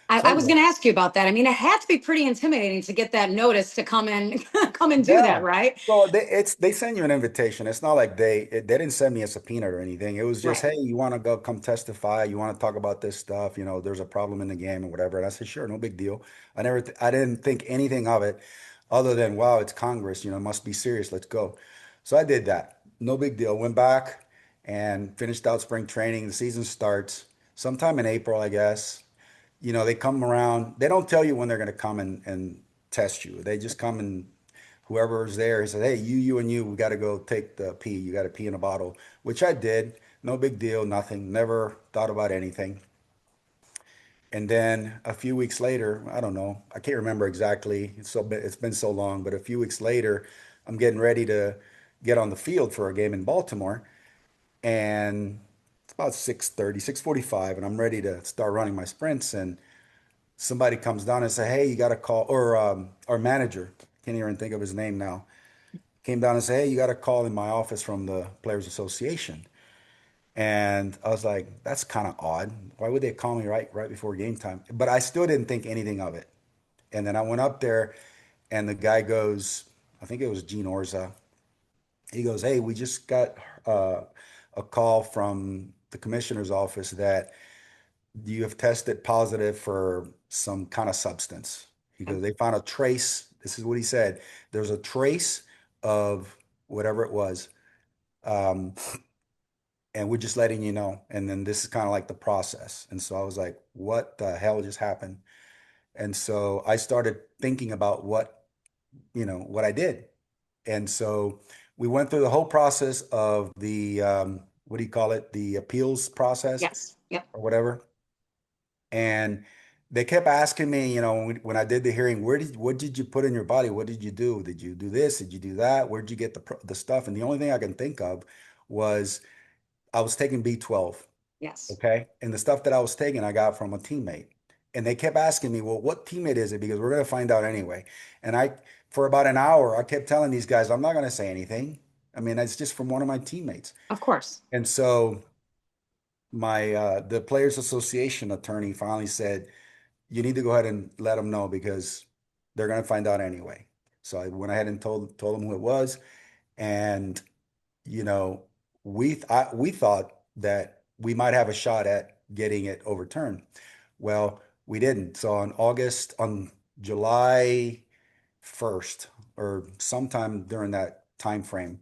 So I was anyway, going to ask you about that. I mean, it had to be pretty intimidating to get that notice to come in, come and do that, yeah. right? So they send you an invitation. It's not like they didn't send me a subpoena or anything. It was just, Right. hey, you want to go come testify? You want to talk about this stuff? There's a problem in the game or whatever. And I said, sure, no big deal. I didn't think anything of it other than, wow, it's Congress. It must be serious. Let's go. So I did that. No big deal. Went back and finished out spring training. The season starts sometime in April, I guess. They come around. They don't tell you when they're going to come and test you. They just come and whoever's there, he said, hey, you, and you, we got to go take the pee. You got to pee in a bottle, which I did. No big deal, nothing. Never thought about anything. And then a few weeks later, I don't know, I can't remember exactly. It's been so long, but a few weeks later, I'm getting ready to get on the field for a game in Baltimore, and it's about 6:30, 6:45, and I'm ready to start running my sprints, and somebody comes down and say, "Hey, you got to call," or our manager, can't even think of his name now, came down and said, "Hey, you got a call in my office from the Players Association." And I was like, "That's kind of odd. Why would they call me right before game time?" But I still didn't think anything of it. And then I went up there, and the guy goes, I think it was Gene Orza. He goes, "Hey, we just got uh, a call from the commissioner's office that you have tested positive for some kind of substance." He goes, "They found a trace." This is what he said. "There's a trace of whatever it was. Um, and we're just letting you know. And then this is kind of like the process." And so I was like, what the hell just happened? And so I started thinking about what I did. And so we went through the whole process of the, what do you call it? The appeals process Yes. Yep. or whatever. And they kept asking me, when I did the hearing, what did you put in your body? What did you do? Did you do this? Did you do that? Where'd you get the stuff? And the only thing I can think of was I was taking B12. Yes. Okay. And the stuff that I was taking, I got from a teammate. And they kept asking me, well, what teammate is it? Because we're going to find out anyway. And for about an hour, I kept telling these guys, I'm not going to say anything. I mean, it's just from one of my teammates. Of course. And so the Players Association attorney finally said, you need to go ahead and let them know because they're going to find out anyway. So I went ahead and told them who it was. And, you know, we thought that we might have a shot at getting it overturned. Well, we didn't. So on July 1st or sometime during that time frame,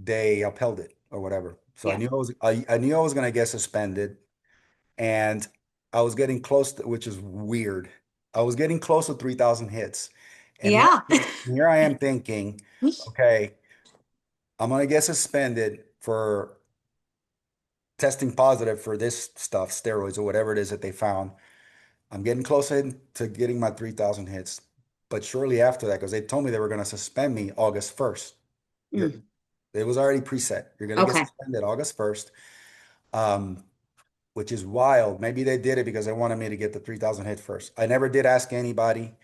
they upheld it or whatever. So I Yeah. knew I knew I was going to get suspended, and I was getting close to, which is weird. I was getting close to 3,000 hits. And Yeah. here I am thinking, okay, I'm going to get suspended for testing positive for this stuff, steroids or whatever it is that they found. I'm getting closer to getting my 3,000 hits. But shortly after that, because they told me they were going to suspend me August 1st. Mm. It was already preset. You're going to get Okay. suspended August 1st, which is wild. Maybe they did it because they wanted me to get the 3,000 hit first. I never did ask anybody,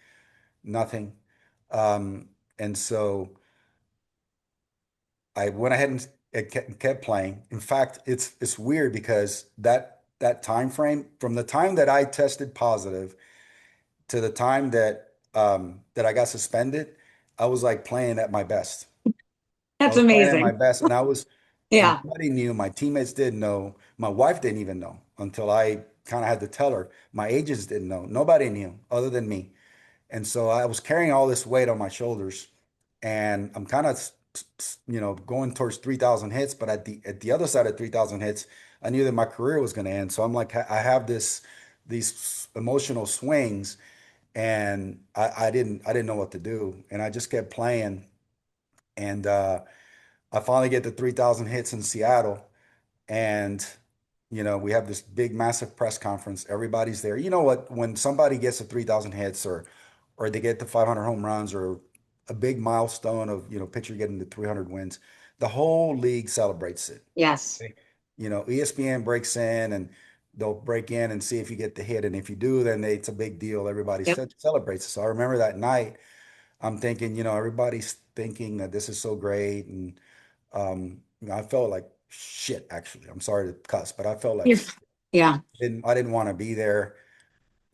nothing. And so I went ahead and it kept playing. In fact, it's weird because that time frame from the time that I tested positive to the time that I got suspended, I was like playing at my best. I That's was playing at my amazing. best, and Yeah. nobody knew. My teammates didn't know. My wife didn't even know until I kind of had to tell her. My agents didn't know. Nobody knew other than me. And so I was carrying all this weight on my shoulders, and I'm kind of, going towards 3,000 hits. But at the other side of 3,000 hits, I knew that my career was going to end. So I'm like, I have these emotional swings, and I didn't know what to do, and I just kept playing, and I finally get the 3,000 hits in Seattle, and we have this big, massive press conference. Everybody's there. You know what? When somebody gets to 3,000 hits, or they get to 500 home runs, or a big milestone of pitcher getting to 300 wins, the whole league celebrates it. Yes. ESPN breaks in, and they'll break in and see if you get the hit, and if you do, then it's a big deal. Everybody Yep. celebrates it. So I remember that night, I'm thinking, everybody's thinking that this is so great, and I felt like shit, actually. I'm sorry to cuss, but I felt like You're- Yeah. I didn't want to be there.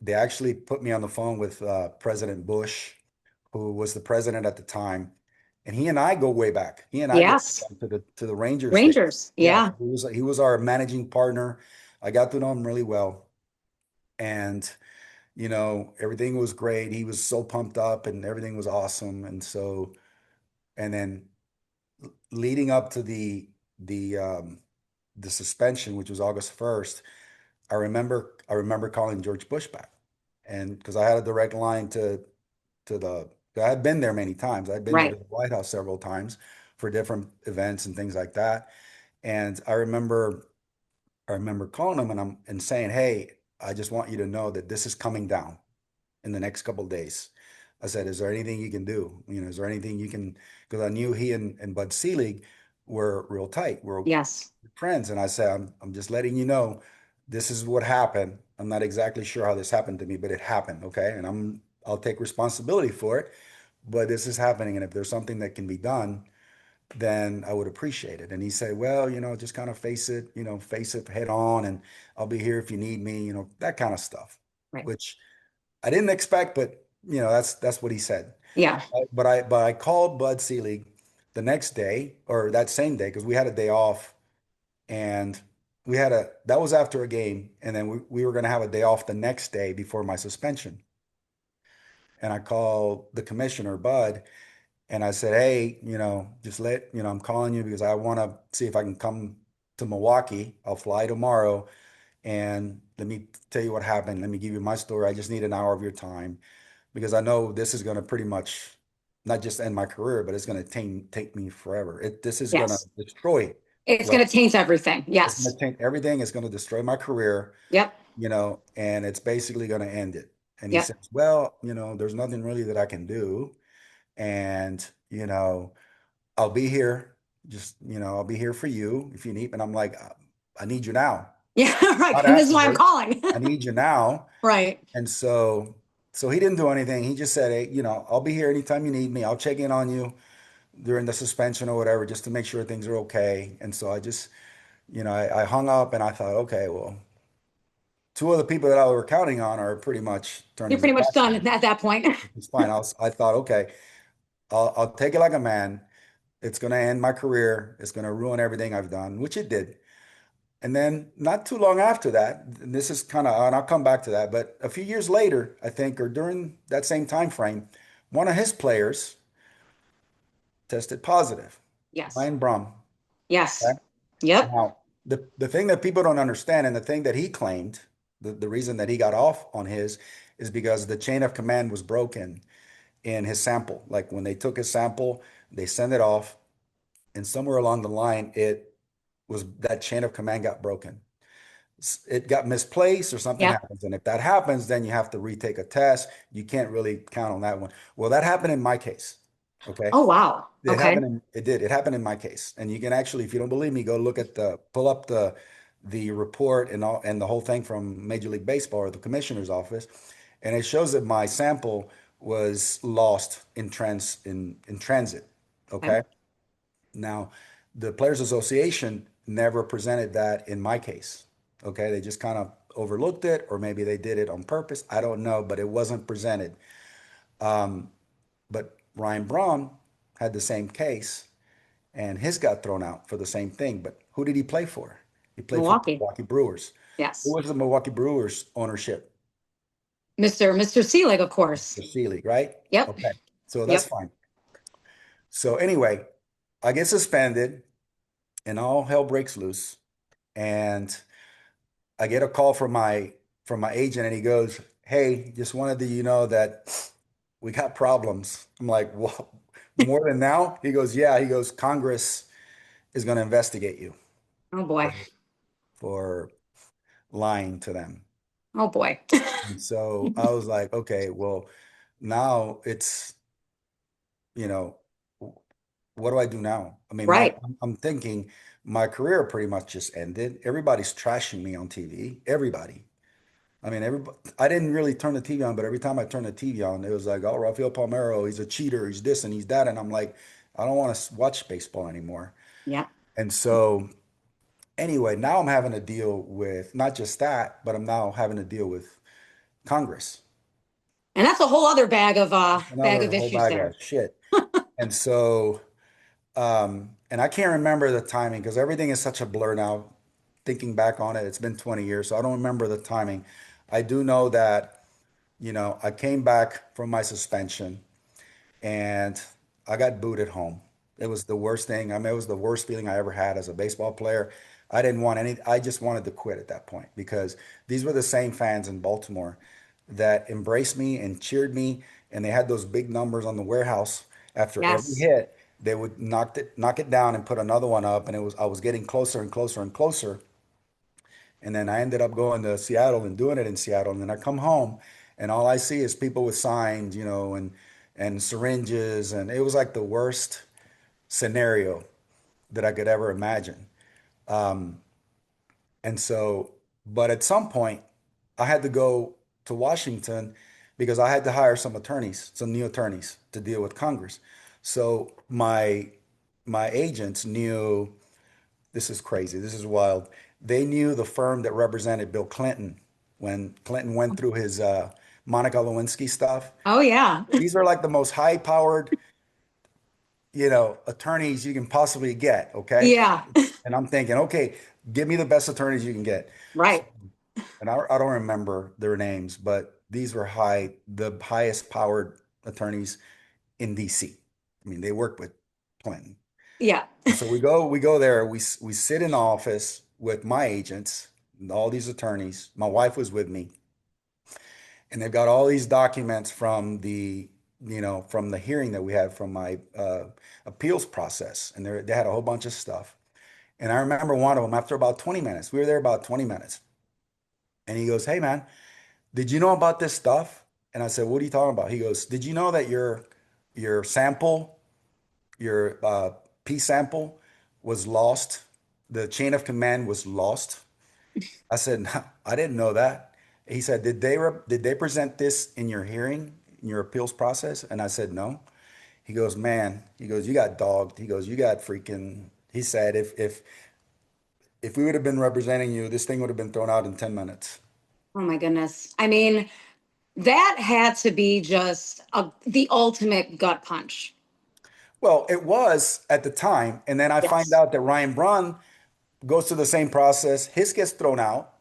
They actually put me on the phone with President Bush, who was the president at the time, and he and I go way back. He and I go Yes. back to the Rangers days. Rangers. Yeah, Yeah. he was our managing partner. I got to know him really well, and everything was great. He was so pumped up, and everything was awesome. And then leading up to the suspension, which was August 1st, I remember calling George Bush back, and because I had a direct line to I had been there many times. I'd been there to Right. the White House several times for different events and things like that. And I remember calling him, and saying, "Hey, I just want you to know that this is coming down in the next couple of days." I said, "Is there anything you can do? Is there anything you can?" Because I knew he and Bud Selig were real tight. We're Yes. friends, and I said, "I'm just letting you know, this is what happened. I'm not exactly sure how this happened to me, but it happened, okay? And I'll take responsibility for it, but this is happening, and if there's something that can be done, then I would appreciate it." And he said, "Well, just kind of face it head on, and I'll be here if you need me, that kind of stuff," Right. which I didn't expect, but that's what he said. Yeah. But I called Bud Selig the next day, or that same day, because we had a day off, and that was after a game, and then we were going to have a day off the next day before my suspension. And I called the commissioner, Bud, and I said, "Hey, I'm calling you because I want to see if I can come to Milwaukee. I'll fly tomorrow, And let me tell you what happened. Let me give you my story. I just need an hour of your time because I know this is going to pretty much not just end my career, but it's going to take me forever. This is going to Yes. destroy It's what going to taint everything. it's going Yes. to taint everything. It's going to destroy my career, Yep. and it's basically going to end it. And he Yep. says, well, there's nothing really that I can do. And, I'll be here. Just, I'll be here for you if you need. And I'm like, I need you now. Yeah. Right. Not And this is why I'm afterwards. calling. I need you now. Right. And so he didn't do anything. He just said, hey, I'll be here anytime you need me. I'll check in on you during the suspension or whatever, just to make sure things are okay. And so I just, I hung up and I thought, okay, well, two of the people that I were counting on are pretty much You're turning their pretty much backs done on me. at that point. It's fine. I thought, okay, I'll take it like a man. It's going to end my career. It's going to ruin everything I've done, which it did. And then not too long after that, and this is kind of, and I'll come back to that, but a few years later, I think, or during that same time frame, one of his players tested positive, Yes. Ryan Brum. Yes. Okay? Yep. Now, the thing that people don't understand, and the thing that he claimed, the reason that he got off on his is because the chain of command was broken in his sample. Like when they took his sample, they sent it off, and somewhere along the line, it was that chain of command got broken. It got misplaced or something Yep. happens. And if that happens, then you have to retake a test. You can't really count on that one. Well, that happened in my case. Okay. Oh, wow. It Okay. happened it happened in my case. And you can actually, if you don't believe me, go look at pull up the report and the whole thing from Major League Baseball or the commissioner's office. And it shows that my sample was lost in transit. Okay. Okay. Now, the Players Association never presented that in my case. Okay, they just kind of overlooked it, or maybe they did it on purpose. I don't know, but it wasn't presented. But Ryan Braun had the same case, and his got thrown out for the same thing. But who did he play for? He played for the Milwaukee. Milwaukee Brewers. Who Yes. was the Milwaukee Brewers ownership? Mr. Seelig, of course. The Sealy, right? Yep. Okay, so that's Yep. fine. So anyway, I get suspended, and all hell breaks loose, and I get a call from my agent, and he goes, "Hey, just wanted to know that we got problems." I'm like, "What? More than now?" He goes, "Yeah." He goes, "Congress is going to investigate you Oh boy. for lying to them." Oh boy. And so I was like, "Okay, well, now it's, you know, what do I do now?" I mean, Right. I'm thinking my career pretty much just ended. Everybody's trashing me on TV. Everybody. I mean, I didn't really turn the TV on, but every time I turned the TV on, it was like, oh, Rafael Palmeiro, he's a cheater, he's this and he's that. And I'm like, I don't want to watch baseball anymore. Yeah. And so, anyway, now I'm having to deal with not just that, but I'm now having to deal with Congress. And that's a whole other bag Another of whole issues bag of there. shit. And so, and I can't remember the timing because everything is such a blur now. Thinking back on it, it's been 20 years, so I don't remember the timing. I do know that, I came back from my suspension and I got booed at home. It was the worst thing. I mean, it was the worst feeling I ever had as a baseball player. I just wanted to quit at that point because these were the same fans in Baltimore that embraced me and cheered me, and they had those big numbers on the warehouse. After every Yes. hit, they would knock it down and put another one up, and I was getting closer and closer and closer. And then I ended up going to Seattle and doing it in Seattle. And then I come home and all I see is people with signs, and syringes. And it was like the worst scenario that I could ever imagine. And so, but at some point, I had to go to Washington because I had to hire some new attorneys to deal with Congress. So my agents knew. This is crazy. This is wild. They knew the firm that represented Bill Clinton when Clinton went through his Monica Lewinsky stuff. Oh yeah. These are like the most high-powered, attorneys you can possibly get. Okay. Yeah. And I'm thinking, okay, give me the best attorneys you can get. So, Right. and I don't remember their names, but these were the highest powered attorneys in DC. I mean, they worked with Clinton. Yeah. And so we go there, we sit in the office with my agents, all these attorneys. My wife was with me, and they've got all these documents from from the hearing that we had from my appeals process, and they had a whole bunch of stuff. And I remember one of them after about 20 minutes. We were there about 20 minutes, and he goes, "Hey, man, did you know about this stuff?" And I said, "What are you talking about?" He goes, "Did you know that your sample, your P sample was lost? The chain of command was lost." I said, "No, I didn't know that." He said, did they present this in your hearing, in your appeals process?" And I said, "No." He goes, "Man," he goes, "you got dogged." He goes, "You got freaking," he said, if we would have been representing you, this thing would have been thrown out in 10 minutes. Oh my goodness. I mean, that had to be just the ultimate gut punch. Well, it was at the time. And then I find Yes. out that Ryan Braun goes through the same process. His gets thrown out.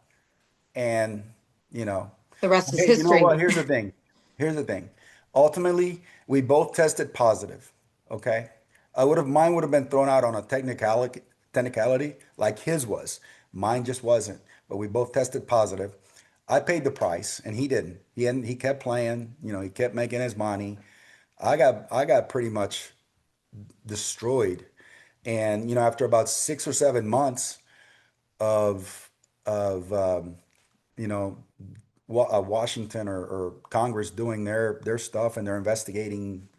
And, you know, The rest is hey, you know what? history. Here's the thing. Here's the thing. Ultimately, we both tested positive. Okay. Mine would have been thrown out on a technicality like his was. Mine just wasn't. But we both tested positive. I paid the price and he didn't. He kept playing, he kept making his money. I got pretty much destroyed. And, after about 6 or 7 months of you know, Washington or Congress doing their stuff and they're investigating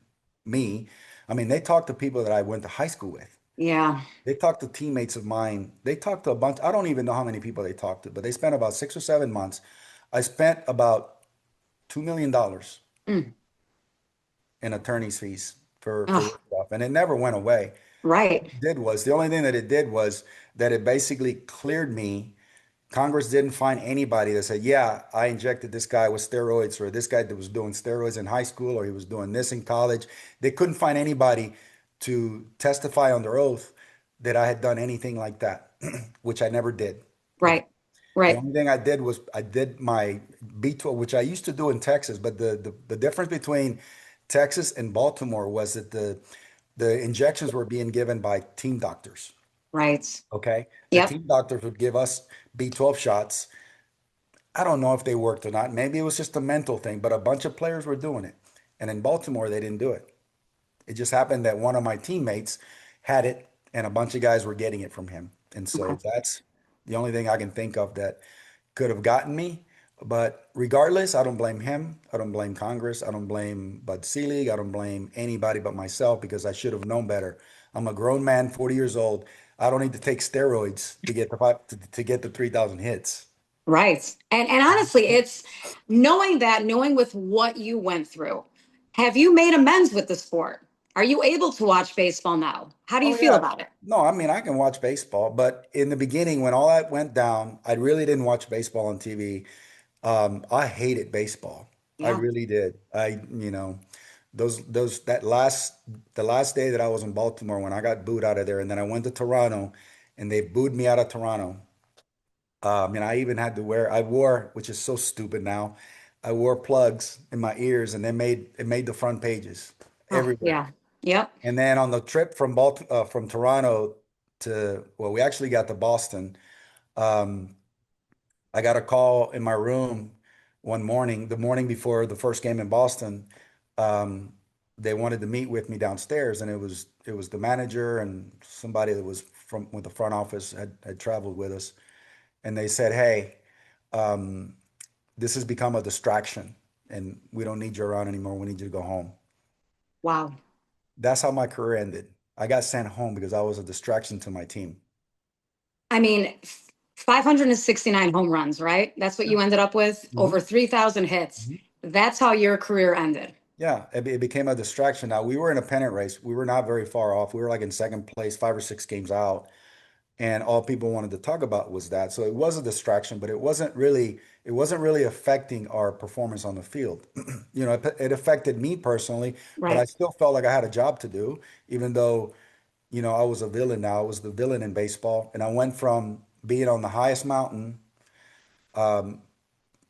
me. I mean, they talked to people that I went to high school with. Yeah. They talked to teammates of mine. They talked to a bunch. I don't even know how many people they talked to, but they spent about 6 or 7 months. I spent about $2 million Mm. in attorney's fees for this Oh, stuff, and it never went away. right. The only thing that it did was that it basically cleared me. Congress didn't find anybody that said, "Yeah, I injected this guy with steroids," or this guy that was doing steroids in high school, or he was doing this in college. They couldn't find anybody to testify under oath that I had done anything like that, which I never did. Okay. Right. The Right. only thing I did was I did my B12, which I used to do in Texas, but the difference between Texas and Baltimore was that the injections were being given by team doctors. Right. Okay. The Yep. team doctors would give us B12 shots. I don't know if they worked or not. Maybe it was just a mental thing, but a bunch of players were doing it. And in Baltimore, they didn't do it. It just happened that one of my teammates had it and a bunch of guys were getting it from him. And Okay. so that's the only thing I can think of that could have gotten me. But regardless, I don't blame him. I don't blame Congress. I don't blame Bud Selig. I don't blame anybody but myself because I should have known better. I'm a grown man, 40 years old. I don't need to take steroids to get to get the 3,000 hits. Right. And honestly, it's knowing with what you went through. Have you made amends with the sport? Are you able to watch baseball now? How do you Oh feel yeah. about it? No, I mean I can watch baseball, but in the beginning when all that went down, I really didn't watch baseball on TV. I hated baseball. I Yeah. really did. Those the last day that I was in Baltimore when I got booed out of there, and then I went to Toronto, and they booed me out of Toronto. And I even had to I wore, which is so stupid now, I wore plugs in my ears, and it made the front pages Oh, everywhere. yeah. Yep. And then on the trip from Toronto well, we actually got to Boston. Um, I got a call in my room one morning, the morning before the first game in Boston. Um, they wanted to meet with me downstairs, and it was the manager and somebody that was from with the front office had traveled with us, and they said, "Hey, um, this has become a distraction, and we don't need you around anymore. We need you to go home." Wow. That's how my career ended. I got sent home because I was a distraction to my team. I mean, 569 home runs, right? That's what you ended up with. Mhm. Over 3,000 hits. Mhm. That's how your career ended. Yeah, it became a distraction. Now we were in a pennant race. We were not very far off. We were like in second place, 5 or 6 games out, and all people wanted to talk about was that. So it was a distraction, but it wasn't really affecting our performance on the field. It affected me personally, but I Right. still felt like I had a job to do, even though, I was a villain now. I was the villain in baseball, and I went from being on the highest mountain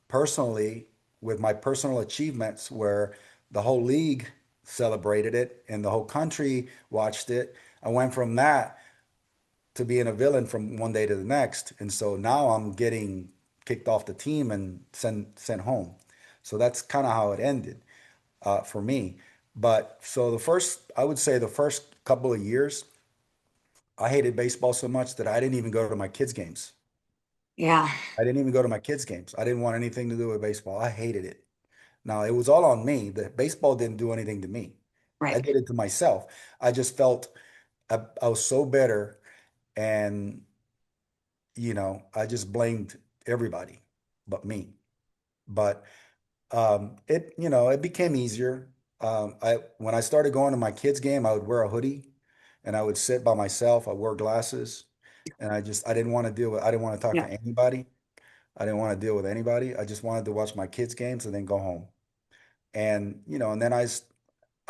personally with my personal achievements where the whole league celebrated it and the whole country watched it. I went from that to being a villain from one day to the next. And so now I'm getting kicked off the team and sent home. So that's kind of how it ended for me. But so I would say the first couple of years, I hated baseball so much that I didn't even go to my kids' games. Yeah. I didn't even go to my kids' games. I didn't want anything to do with baseball. I hated it. Now, it was all on me. The baseball didn't do anything to me. I Right. did it to myself. I just felt I was so bitter, and I just blamed everybody but me. But it became easier. I When I started going to my kids' game, I would wear a hoodie and I would sit by myself. I wore glasses, and I didn't want to I didn't want to talk Yeah. to anybody. I didn't want to deal with anybody. I just wanted to watch my kids' games and then go home. And then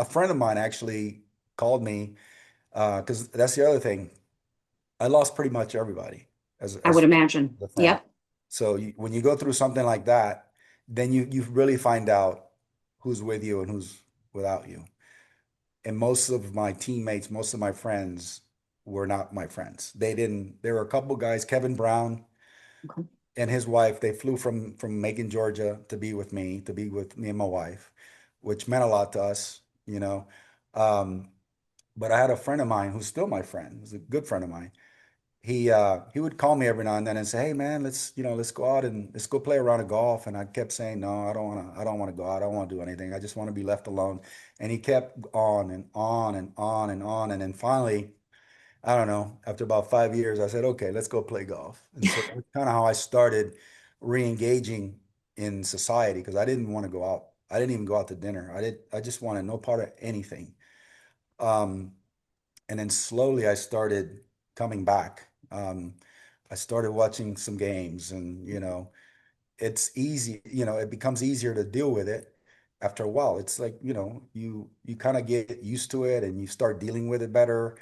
a friend of mine actually called me, because that's the other thing. I lost pretty much everybody I would imagine. a fan. Yep. So when you go through something like that, then you really find out who's with you and who's without you. And most of my teammates, most of my friends were not my friends. They didn't. There were a couple guys, Kevin Brown Okay. and his wife. They flew from Macon, Georgia, to be with me and my wife, which meant a lot to us, you know. Um, but I had a friend of mine who's still my friend. He's a good friend of mine. He would call me every now and then and say, "Hey man, let's go out and let's go play a round of golf." And I kept saying, "No, I don't want to go out. I don't want to do anything. I just want to be left alone." And he kept on and on and on and on. And then finally, I don't know, after about 5 years, I said, "Okay, let's go play golf." And so that's kind of how I started re-engaging in society, because I didn't want to go out. I didn't even go out to dinner. I just wanted no part of anything. Um, and then slowly I started coming back. I started watching some games, and it's easy. It becomes easier to deal with it after a while. It's like, you kind of get used to it and you start dealing with it better,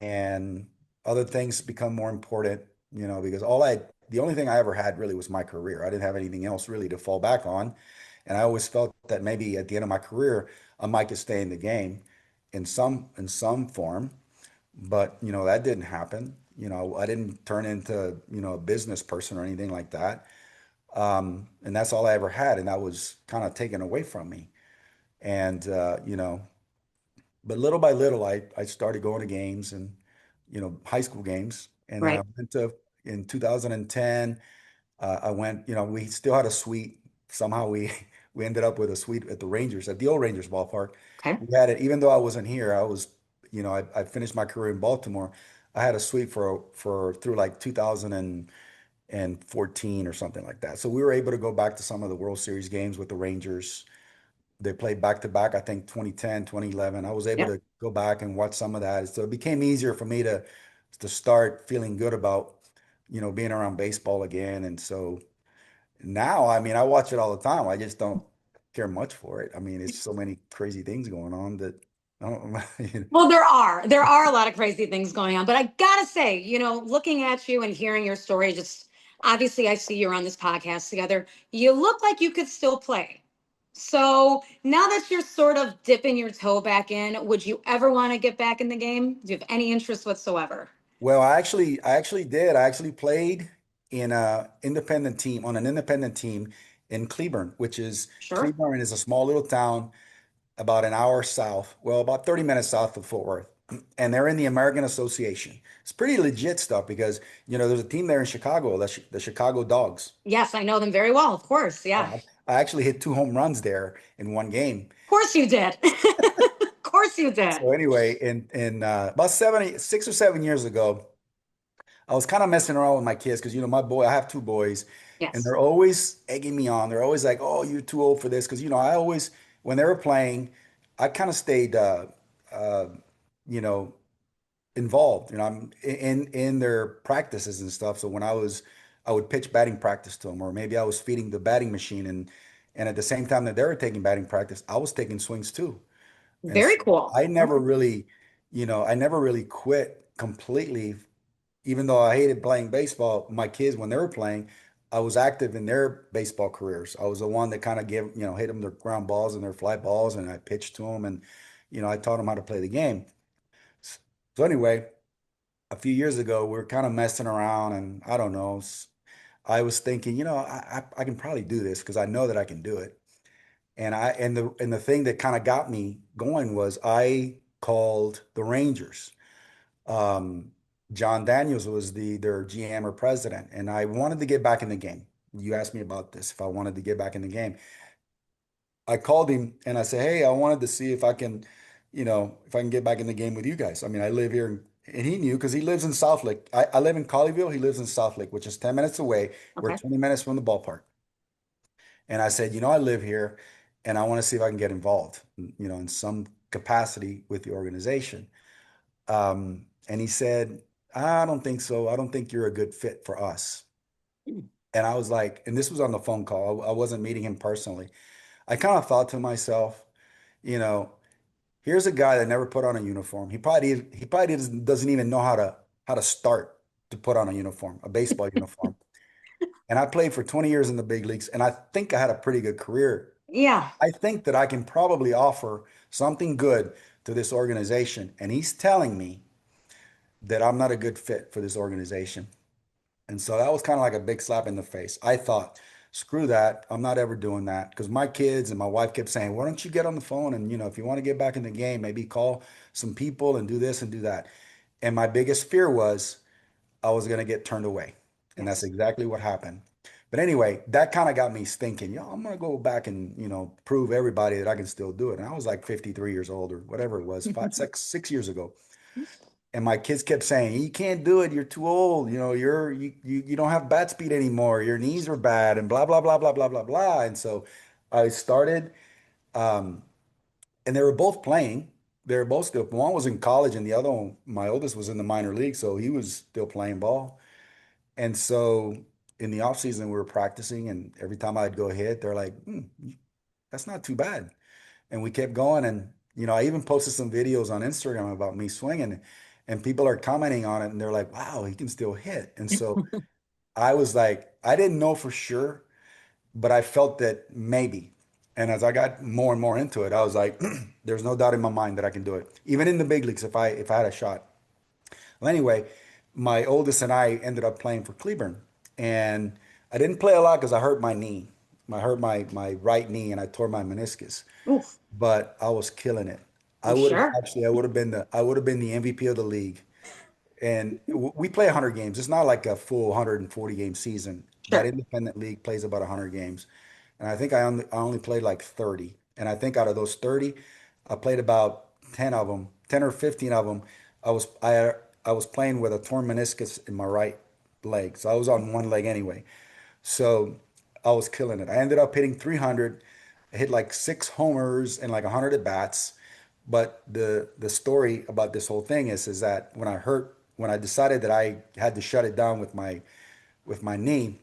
and other things become more important, because the only thing I ever had really was my career. I didn't have anything else really to fall back on. And I always felt that maybe at the end of my career, I might could stay in the game in some form. But that didn't happen. I didn't turn into a business person or anything like that. And that's all I ever had, and that was kind of taken away from me. And but little by little, I started going to games, and high school games. And then I Right. went to in 2010. I went. We still had a suite. Somehow we we ended up with a suite at the Rangers, at the old Rangers ballpark. Okay. We had it, even though I wasn't here. I finished my career in Baltimore. I had a suite for through like 2014 or something like that. So we were able to go back to some of the World Series games with the Rangers. They played back to back, I think 2010, 2011. I was able Yep. to go back and watch some of that. So it became easier for me to start feeling good about, being around baseball again. And so now, I mean, I watch it all the time. I just don't care much for it. I mean, it's so many crazy things going on that I don't, Well, there are a lot of crazy things going on, but I gotta say, looking at you and hearing your story, just obviously I see you're on this podcast together. You look like you could still play. So now that you're sort of dipping your toe back in, would you ever want to get back in the game? Do you have any interest whatsoever? Well, I actually did. I actually played in a independent team on an independent team in Cleburne, which is Sure. Cleburne is a small little town about an hour south, well, about 30 minutes south of Fort Worth. And they're in the American Association. It's pretty legit stuff because, there's a team there in Chicago, the Chicago Dogs. Yes, I know them very well, of course. Yeah. I actually hit 2 home runs there in one game. Of course you did. Of course you did. So anyway, in about 6 or 7 years ago, I was kind of messing around with my kids because I have 2 boys, and Yes. they're always egging me on. They're always like, "Oh, you're too old for this." Because I always, when they were playing, I kind of stayed, uh, you know, involved. I'm in their practices and stuff. So I would pitch batting practice to them, or maybe I was feeding the batting machine, and at the same time that they were taking batting practice, I was taking swings too. And Very so cool. I never really quit completely, even though I hated playing baseball. My kids, when they were playing, I was active in their baseball careers. I was the one that kind of hit them their ground balls and their fly balls, and I pitched to them, and I taught them how to play the game. So anyway, a few years ago, we were kind of messing around, and I don't know. I was thinking, I can probably do this because I know that I can do it. And the thing that kind of got me going was I called the Rangers. Um, John Daniels was their GM or president, and I wanted to get back in the game. You asked me about this, if I wanted to get back in the game. I called him and I said, "Hey, I wanted to see if I can, if I can get back in the game with you guys. I mean, I live here." And he knew because he lives in South Lake. I live in Colleyville. He lives in South Lake, which is 10 minutes away. We're Okay. 20 minutes from the ballpark. And I said, I live here and I want to see if I can get involved, in some capacity with the organization. And he said, "I don't think so. I don't think you're a good fit for us." And I was like, and this was on the phone call. I wasn't meeting him personally. I kind of thought to myself, you know, here's a guy that never put on a uniform. He probably doesn't even know how to start to put on a uniform, a baseball uniform. And I played for 20 years in the big leagues, and I think I had a pretty good career. Yeah. I think that I can probably offer something good to this organization. And he's telling me that I'm not a good fit for this organization. And so that was kind of like a big slap in the face. I thought, screw that. I'm not ever doing that. Because my kids and my wife kept saying, why don't you get on the phone and, if you want to get back in the game, maybe call some people and do this and do that. And my biggest fear was I was going to get turned away. And that's Yes. exactly what happened. But anyway, that kind of got me thinking, I'm going to go back and, prove everybody that I can still do it. And I was like 53 years old or whatever it was, 6 years ago. And my kids kept saying, "You can't do it. You're too old. You don't have bat speed anymore. Your knees are bad," and blah blah blah blah blah blah blah. And so I started, um, and they were both playing. They were both still. One was in college, and the other one, my oldest, was in the minor league, so he was still playing ball. And so in the off season, we were practicing, and every time I'd go hit, they're like, "That's not too bad." And we kept going. And, I even posted some videos on Instagram about me swinging, and people are commenting on it and they're like, wow, he can still hit. And so I was like, I didn't know for sure, but I felt that maybe. And as I got more and more into it, I was like, there's no doubt in my mind that I can do it. Even in the big leagues, if I had a shot. Well, anyway, my oldest and I ended up playing for Cleburne. And I didn't play a lot because I hurt my knee. I hurt my right knee and I tore my meniscus, Oof. but I was killing it. You sure? I would have been the MVP of the league. And we play 100 games. It's not like a full 140 game season. That Sure. independent league plays about 100 games. And I think I only played like 30. And I think out of those 30, I played about 10 of them, 10 or 15 of them. I was playing with a torn meniscus in my right leg. So I was on one leg anyway. So I was killing it. I ended up hitting 300. I hit like six homers and like 100 at bats. But the story about this whole thing is that when I decided that I had to shut it down with my knee,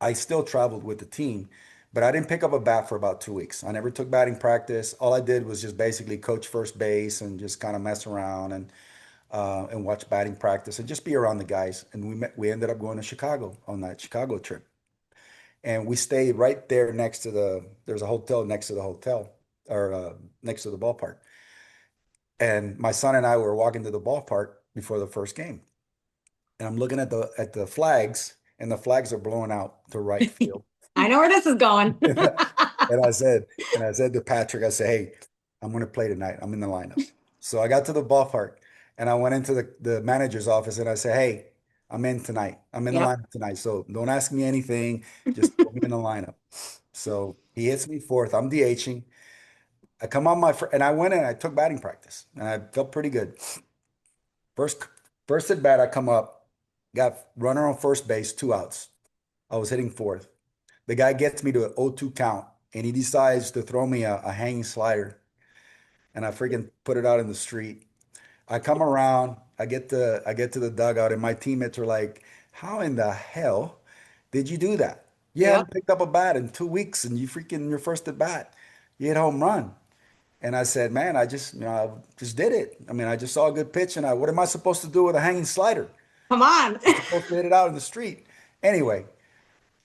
I still traveled with the team, but I didn't pick up a bat for about 2 weeks. I never took batting practice. All I did was just basically coach first base and just kind of mess around and watch batting practice and just be around the guys. And we ended up going to Chicago on that Chicago trip. And we stayed right there there's a hotel next to the hotel or next to the ballpark. And my son and I were walking to the ballpark before the first game. And I'm looking at the flags, and the flags are blowing out to right field. I know where this is going. And I said to Patrick, I said, "Hey, I'm going to play tonight. I'm in the lineup." So I got to the ballpark and I went into the manager's office and I said, "Hey, I'm in tonight. I'm in the Yep. lineup tonight. So don't ask me anything. Just put me in the lineup." So he hits me fourth. I'm DHing. I come on and I went in and I took batting practice and I felt pretty good. First, first at bat, I come up, got runner on first base, 2 outs. I was hitting fourth. The guy gets me to an 0-2 count and he decides to throw me a hanging slider. And I freaking put it out in the street. I come around, I get to the dugout, and my teammates are like, "How in the hell did you do that? You Yep. haven't picked up a bat in 2 weeks and you freaking your first at bat. You hit home run." And I said, "Man, I just did it. I mean, I just saw a good pitch, and what am I supposed to do with a hanging slider? Come on. I'm supposed to hit it out in the street." Anyway,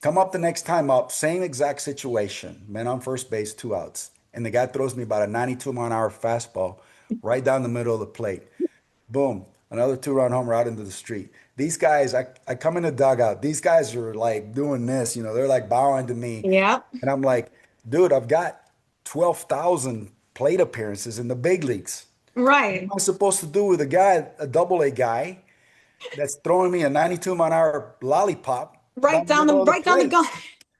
come up the next time up, same exact situation. Man on first base, 2 outs. And the guy throws me about a 92 mile an hour fastball right down the middle of the plate. Boom. another 2-run homer out into the street. These guys, I come in the dugout. These guys are like doing this, they're like bowing to me. Yep. And I'm like, dude, I've got 12,000 plate appearances in the big leagues. What am Right. I supposed to do with a double A guy that's throwing me a 92-mile-an-hour lollipop down the middle of the Right down the plate? gun.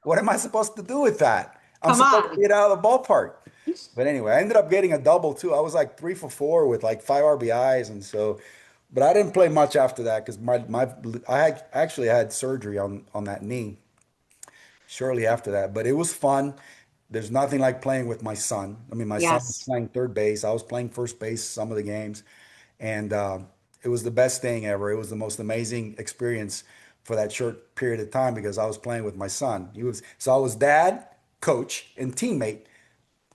What am I supposed to do with that? I'm Come supposed to on. get out of the ballpark. But anyway, I ended up getting a double too. I was like 3 for 4 with like 5 RBIs, and so, but I didn't play much after that because actually had surgery on that knee shortly after that. But it was fun. There's nothing like playing with my son. I mean, my son was Yes. playing third base. I was playing first base some of the games, and it was the best thing ever. It was the most amazing experience for that short period of time because I was playing with my son. I was dad, coach, and teammate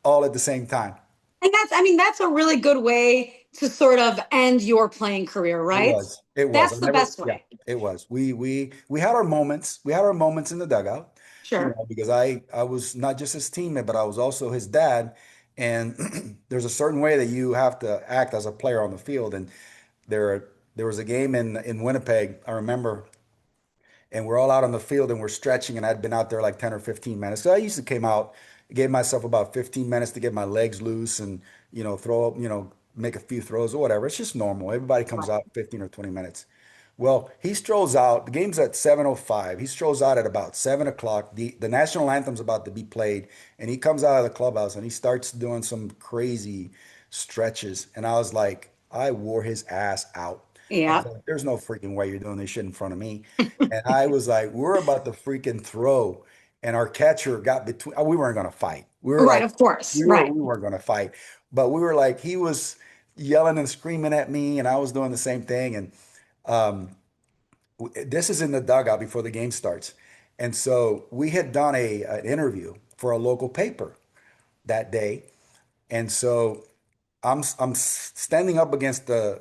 all at the same time. And that's a really good way to sort of end your playing career, It right? was. It was. That's I the never. best Yeah, way. it was. We had our moments. We had our moments in the dugout, Sure. because I was not just his teammate, but I was also his dad. And there's a certain way that you have to act as a player on the field. And there was a game in Winnipeg, I remember, and we're all out on the field and we're stretching, and I'd been out there like 10 or 15 minutes. So I used to came out, gave myself about 15 minutes to get my legs loose and, throw up, make a few throws or whatever. It's just normal. Everybody comes Right. out 15 or 20 minutes. Well, he strolls out. The game's at 7:05. He strolls out at about 7 o'clock. The national anthem's about to be played, and he comes out of the clubhouse and he starts doing some crazy stretches. And I was like, I wore his ass out. I was Yeah. like, there's no freaking way you're doing this shit in front of me. And I was like, we're about to freaking throw. And our catcher got between, we weren't going to fight. We were Right, like, of course. Right. we weren't going to fight. But we were like, he was yelling and screaming at me, and I was doing the same thing. And um, this is in the dugout before the game starts. And so we had done an interview for a local paper that day. And so I'm standing up against the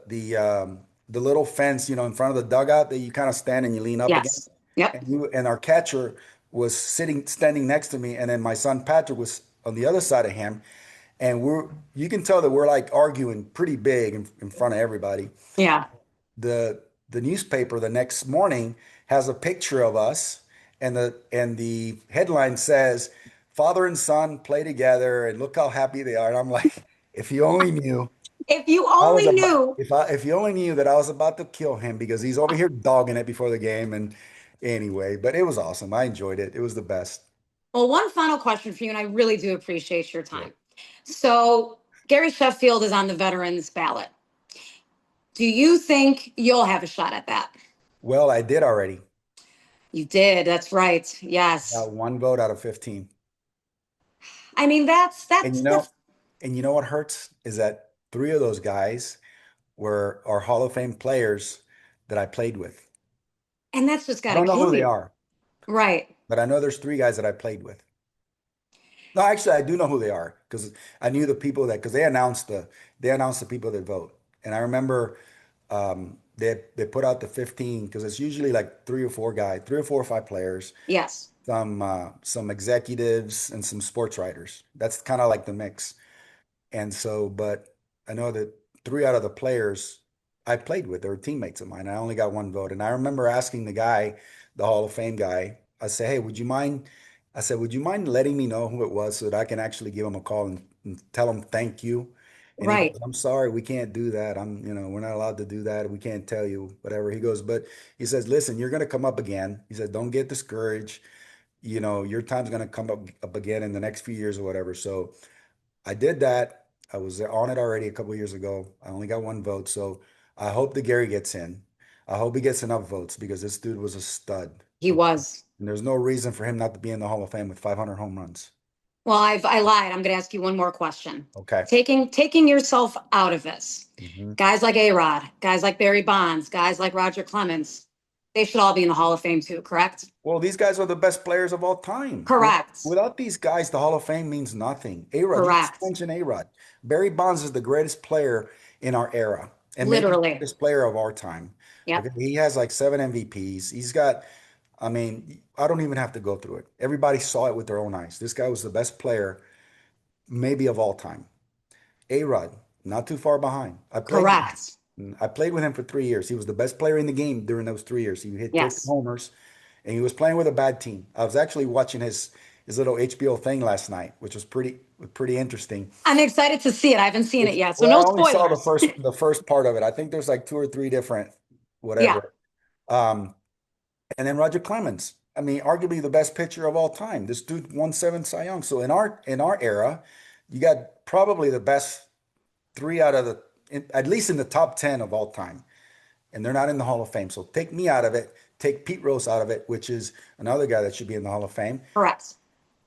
little fence, in front of the dugout that you kind of stand and you lean up Yes. against. Yep. And our catcher was standing next to me, and then my son Patrick was on the other side of him, and you can tell that we're like arguing pretty big in front of everybody. Yeah. The newspaper the next morning has a picture of us, and the headline says, "Father and son play together, and look how happy they are." And I'm like, if you only knew. If you I was only about knew. if you only knew that I was about to kill him because he's over here dogging it before the game. And anyway, but it was awesome. I enjoyed it. It was the best. Well, one final question for you, and I really do appreciate your Sure. time. So, Gary Sheffield is on the veterans ballot. Do you think you'll have a shot at that? Well, I did already. You did. That's right. Yes. Got one vote out of 15. I mean, And you know what hurts is that 3 of those guys are Hall of Fame players that I played with. and that's just I got to don't know who kill they you. are, Right. but I know there's 3 guys that I played with. No, actually, I do know who they are because I knew the people because they announced the people that vote. And I remember they put out the 15 because it's usually like 3 or 4 or 5 players, Yes. some executives, and some sports writers. That's kind of like the mix. And so, but I know that 3 out of the players I played with, they were teammates of mine. I only got one vote. And I remember asking the guy, the Hall of Fame guy, I said, hey, would you mind? I said, would you mind letting me know who it was so that I can actually give him a call and tell him thank you? And he Right. goes, I'm sorry, we can't do that. We're not allowed to do that. We can't tell you, whatever. He goes, but he says, listen, you're going to come up again. He said, don't get discouraged. Your time's going to come up again in the next few years or whatever. So I did that. I was on it already a couple of years ago. I only got one vote. So I hope that Gary gets in. I hope he gets enough votes because this dude was a stud. He was. And there's no reason for him not to be in the Hall of Fame with 500 home runs. Well, I lied. I'm going to ask you one more question. Okay. Taking yourself out of this, Mhm. guys like A-Rod, guys like Barry Bonds, guys like Roger Clemens, they should all be in the Hall of Fame too, correct? Well, these guys are the best players of all time. Correct. Without these guys, the Hall of Fame means nothing. A-Rod, you just Correct. mentioned A-Rod. Barry Bonds is the greatest player in our era and maybe the Literally. greatest player of our time. Yep. Okay, he has like 7 MVPs. I don't even have to go through it. Everybody saw it with their own eyes. This guy was the best player, maybe of all time. A-Rod, not too far behind. I played with him. Correct. I played with him for 3 years. He was the best player in the game during those 3 years. He hit 13 Yes. homers, and he was playing with a bad team. I was actually watching his little HBO thing last night, which was pretty interesting. I'm excited to see it. I haven't seen it yet, so Well, no I only saw the spoilers. first part of it. I think there's like two or three different Yeah, whatever. Um, and then Roger Clemens. I mean, arguably the best pitcher of all time. This dude won 7 Cy Young. So in our era, you got probably the best three out of at least in the top 10 of all time. And they're not in the Hall of Fame. So take me out of it, take Pete Rose out of it, which is another guy that should be in the Hall of Fame. correct.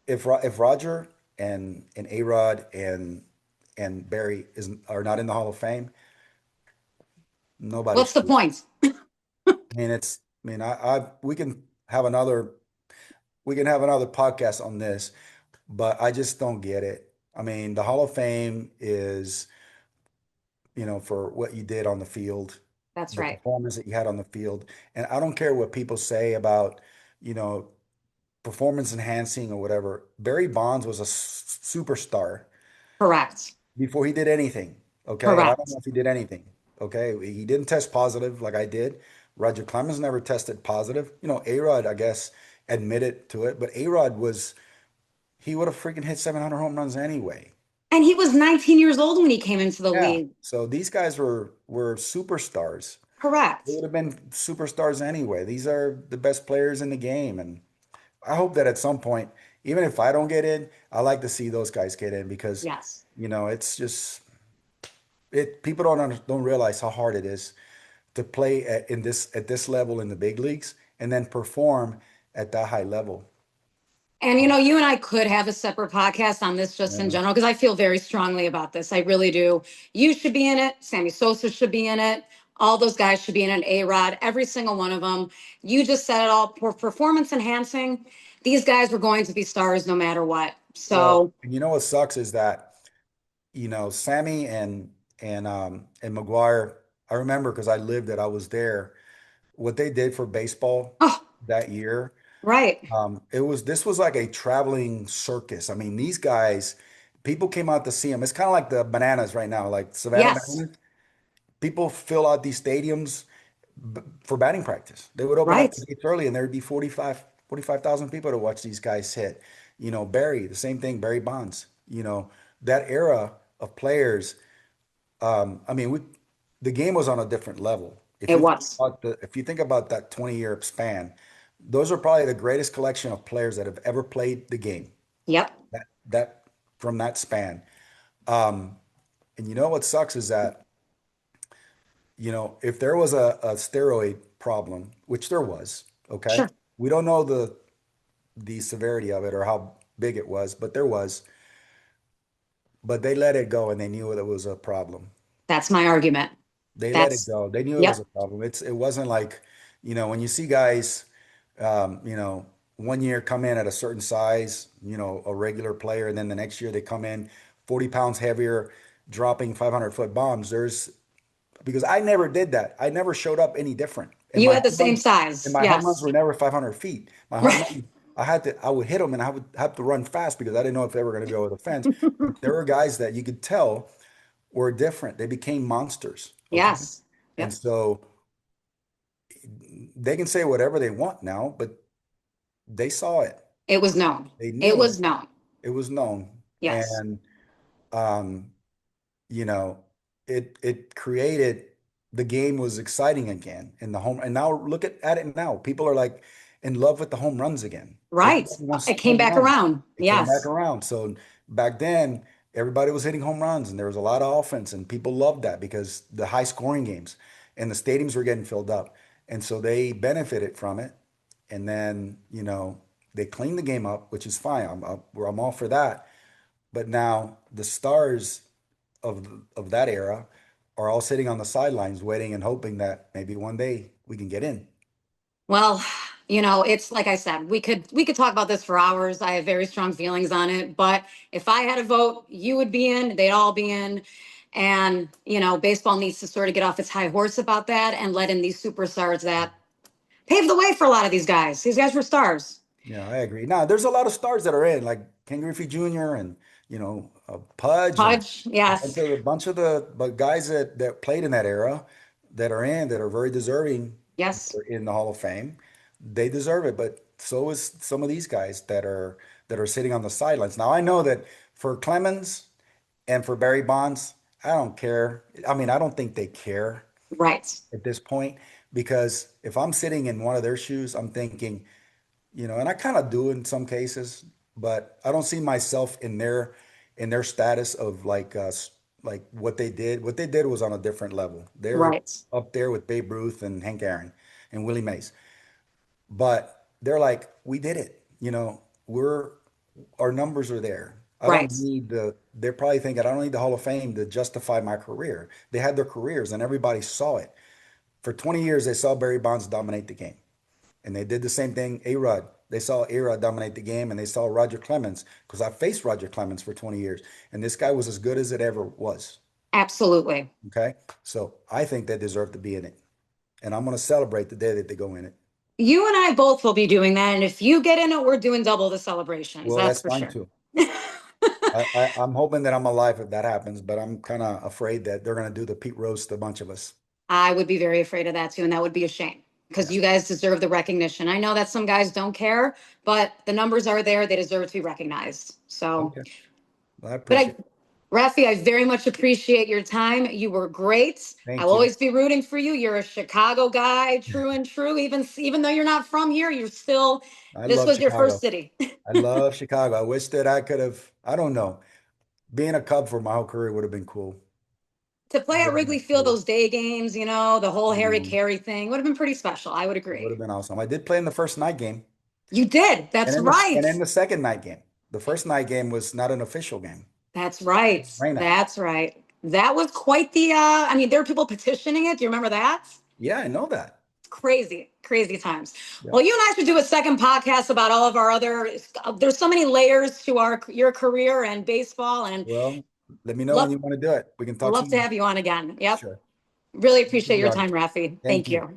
If Roger and A-Rod and Barry are not in the Hall of Fame, nobody What's the should. point? I mean, I we can have another podcast on this, but I just don't get it. I mean, the Hall of Fame is, for what you did on the field, That's the right. performance that you had on the field. And I don't care what people say about, you know, performance enhancing or whatever. Barry Bonds was a superstar Correct. before he did anything. Okay. And I don't Correct. know if he did anything. Okay. He didn't test positive like I did. Roger Clemens never tested positive. A-Rod, I guess, admitted to it, but A-Rod he would have freaking hit 700 home runs anyway. And he was 19 years old when he came into the Yeah. league. So these guys were superstars. Correct. They would have been superstars anyway. These are the best players in the game. And I hope that at some point, even if I don't get in, I like to see those guys get in because, Yes. it's just people don't realize how hard it is to play at this level in the big leagues and then perform at that high level. And you and I could have a separate podcast on this just in Yeah. general, because I feel very strongly about this. I really do. You should be in it. Sammy Sosa should be in it. All those guys should be in it. A-Rod, every single one of them. You just said it all. For performance enhancing, these guys were going to be stars no matter what. Well, So, and what sucks is that, Sammy and McGuire, I remember because I was there, what they did for baseball oh, that year. right. This was like a traveling circus. I mean, these guys, people came out to see them. It's kind of like the Bananas right now, like Savannah Yes. Bananas. People fill out these stadiums for batting practice. They would open up Right. the gates early and there'd be 45,000 people to watch these guys hit. Barry, the same thing, Barry Bonds, that era of players. I mean, the game was on a different level. It was. If you think about that 20-year span, those are probably the greatest collection of players that have ever played the game. Yep. That from that span. And what sucks is that, if there was a steroid problem, which there was, okay, Sure. we don't know the severity of it or how big it was, but there was. But they let it go and they knew it was a problem. That's my argument. They let it That's, go. They knew it was yep. a problem. It wasn't like, when you see guys, 1 year come in at a certain size, a regular player, and then the next year they come in 40 pounds heavier, dropping 500-foot bombs. Because I never did that. I never showed up any different. And You my had the home same runs- size. and my home runs Yes. were never 500 feet. My home Right. runs, I would hit them and I would have to run fast because I didn't know if they were going to go over the fence. But there were guys that you could tell were different. They became monsters. Okay. Yes. And Yep. so they can say whatever they want now, but they saw it. It was known. They It knew was it. known. It was known. Yes. And you know, it created the game was exciting again in the home. And now look at it now. People are like in love with the home runs again. Right. Everybody wants It came home back runs. around. It came back Yes. around. So back then, everybody was hitting home runs and there was a lot of offense, and people loved that because the high scoring games and the stadiums were getting filled up. And so they benefited from it. And then, they cleaned the game up, which is fine. I'm all for that. But now the stars of that era are all sitting on the sidelines waiting and hoping that maybe one day we can get in. Well, it's like I said, we could talk about this for hours. I have very strong feelings on it, but if I had a vote, you would be in, they'd all be in. And, baseball needs to sort of get off its high horse about that and let in these superstars that paved the way for a lot of these guys. These guys were stars. Yeah, I agree. Now, there's a lot of stars that are in, like Ken Griffey Jr. and Pudge, and Pudge, yes. a bunch of the guys that played in that era that are very deserving Yes. in the Hall of Fame. They deserve it, but so is some of these guys that are sitting on the sidelines. Now I know that for Clemens and for Barry Bonds, I don't care. I mean, I don't think they care Right. at this point, because if I'm sitting in one of their shoes, I'm thinking, and I kind of do in some cases, but I don't see myself in their status of like what they did. What they did was on a different level. They're Right. up there with Babe Ruth and Hank Aaron and Willie Mays. But they're like, we did it. Our numbers are there. I don't Right. need they're probably thinking, I don't need the Hall of Fame to justify my career. They had their careers and everybody saw it. For 20 years, they saw Barry Bonds dominate the game. And they did the same thing, A-Rod. They saw A-Rod dominate the game, and they saw Roger Clemens, because I faced Roger Clemens for 20 years. And this guy was as good as it ever was. Absolutely. Okay? So I think they deserve to be in it. And I'm going to celebrate the day that they go in it. You and I both will be doing that. And if you get in it, we're doing double the celebrations. Well, that's that's for fine sure. too. I'm hoping that I'm alive if that happens, but I'm kind of afraid that they're going to do the Pete roast to a bunch of us. I would be very afraid of that too. And that would be a shame, because Yeah. you guys deserve the recognition. I know that some guys don't care, but the numbers are there. They deserve to be recognized. So, Okay. Well, I but appreciate it. Rafi, I very much appreciate your time. You were great. Thank I'll you. always be rooting for you. You're a Chicago guy, true and true. Even though you're not from here, you're still, I this love was your first Chicago. city. I love Chicago. I wish that I could have, I don't know, being a Cub for my whole career would have been cool. To play at Wrigley Field, those day games, the whole Harry Mhm. Carey thing would have been pretty special. I would It would agree. have been awesome. I did play in the first night game You did. That's and right. in the second night game. The first night game was not an official game. That's right. Rain out. That's right. That was quite the, there were people petitioning it. Do you remember that? Yeah, I know that. Crazy, crazy times. Yeah. Well, you and I should do a second podcast about all of our there's so many layers to your career and baseball, and Well, let me know Love- when you want to do it. We can I'd talk love some to more. have you on again. Yep. Sure. Really appreciate your Roger. time, Rafi. Thank Thank you.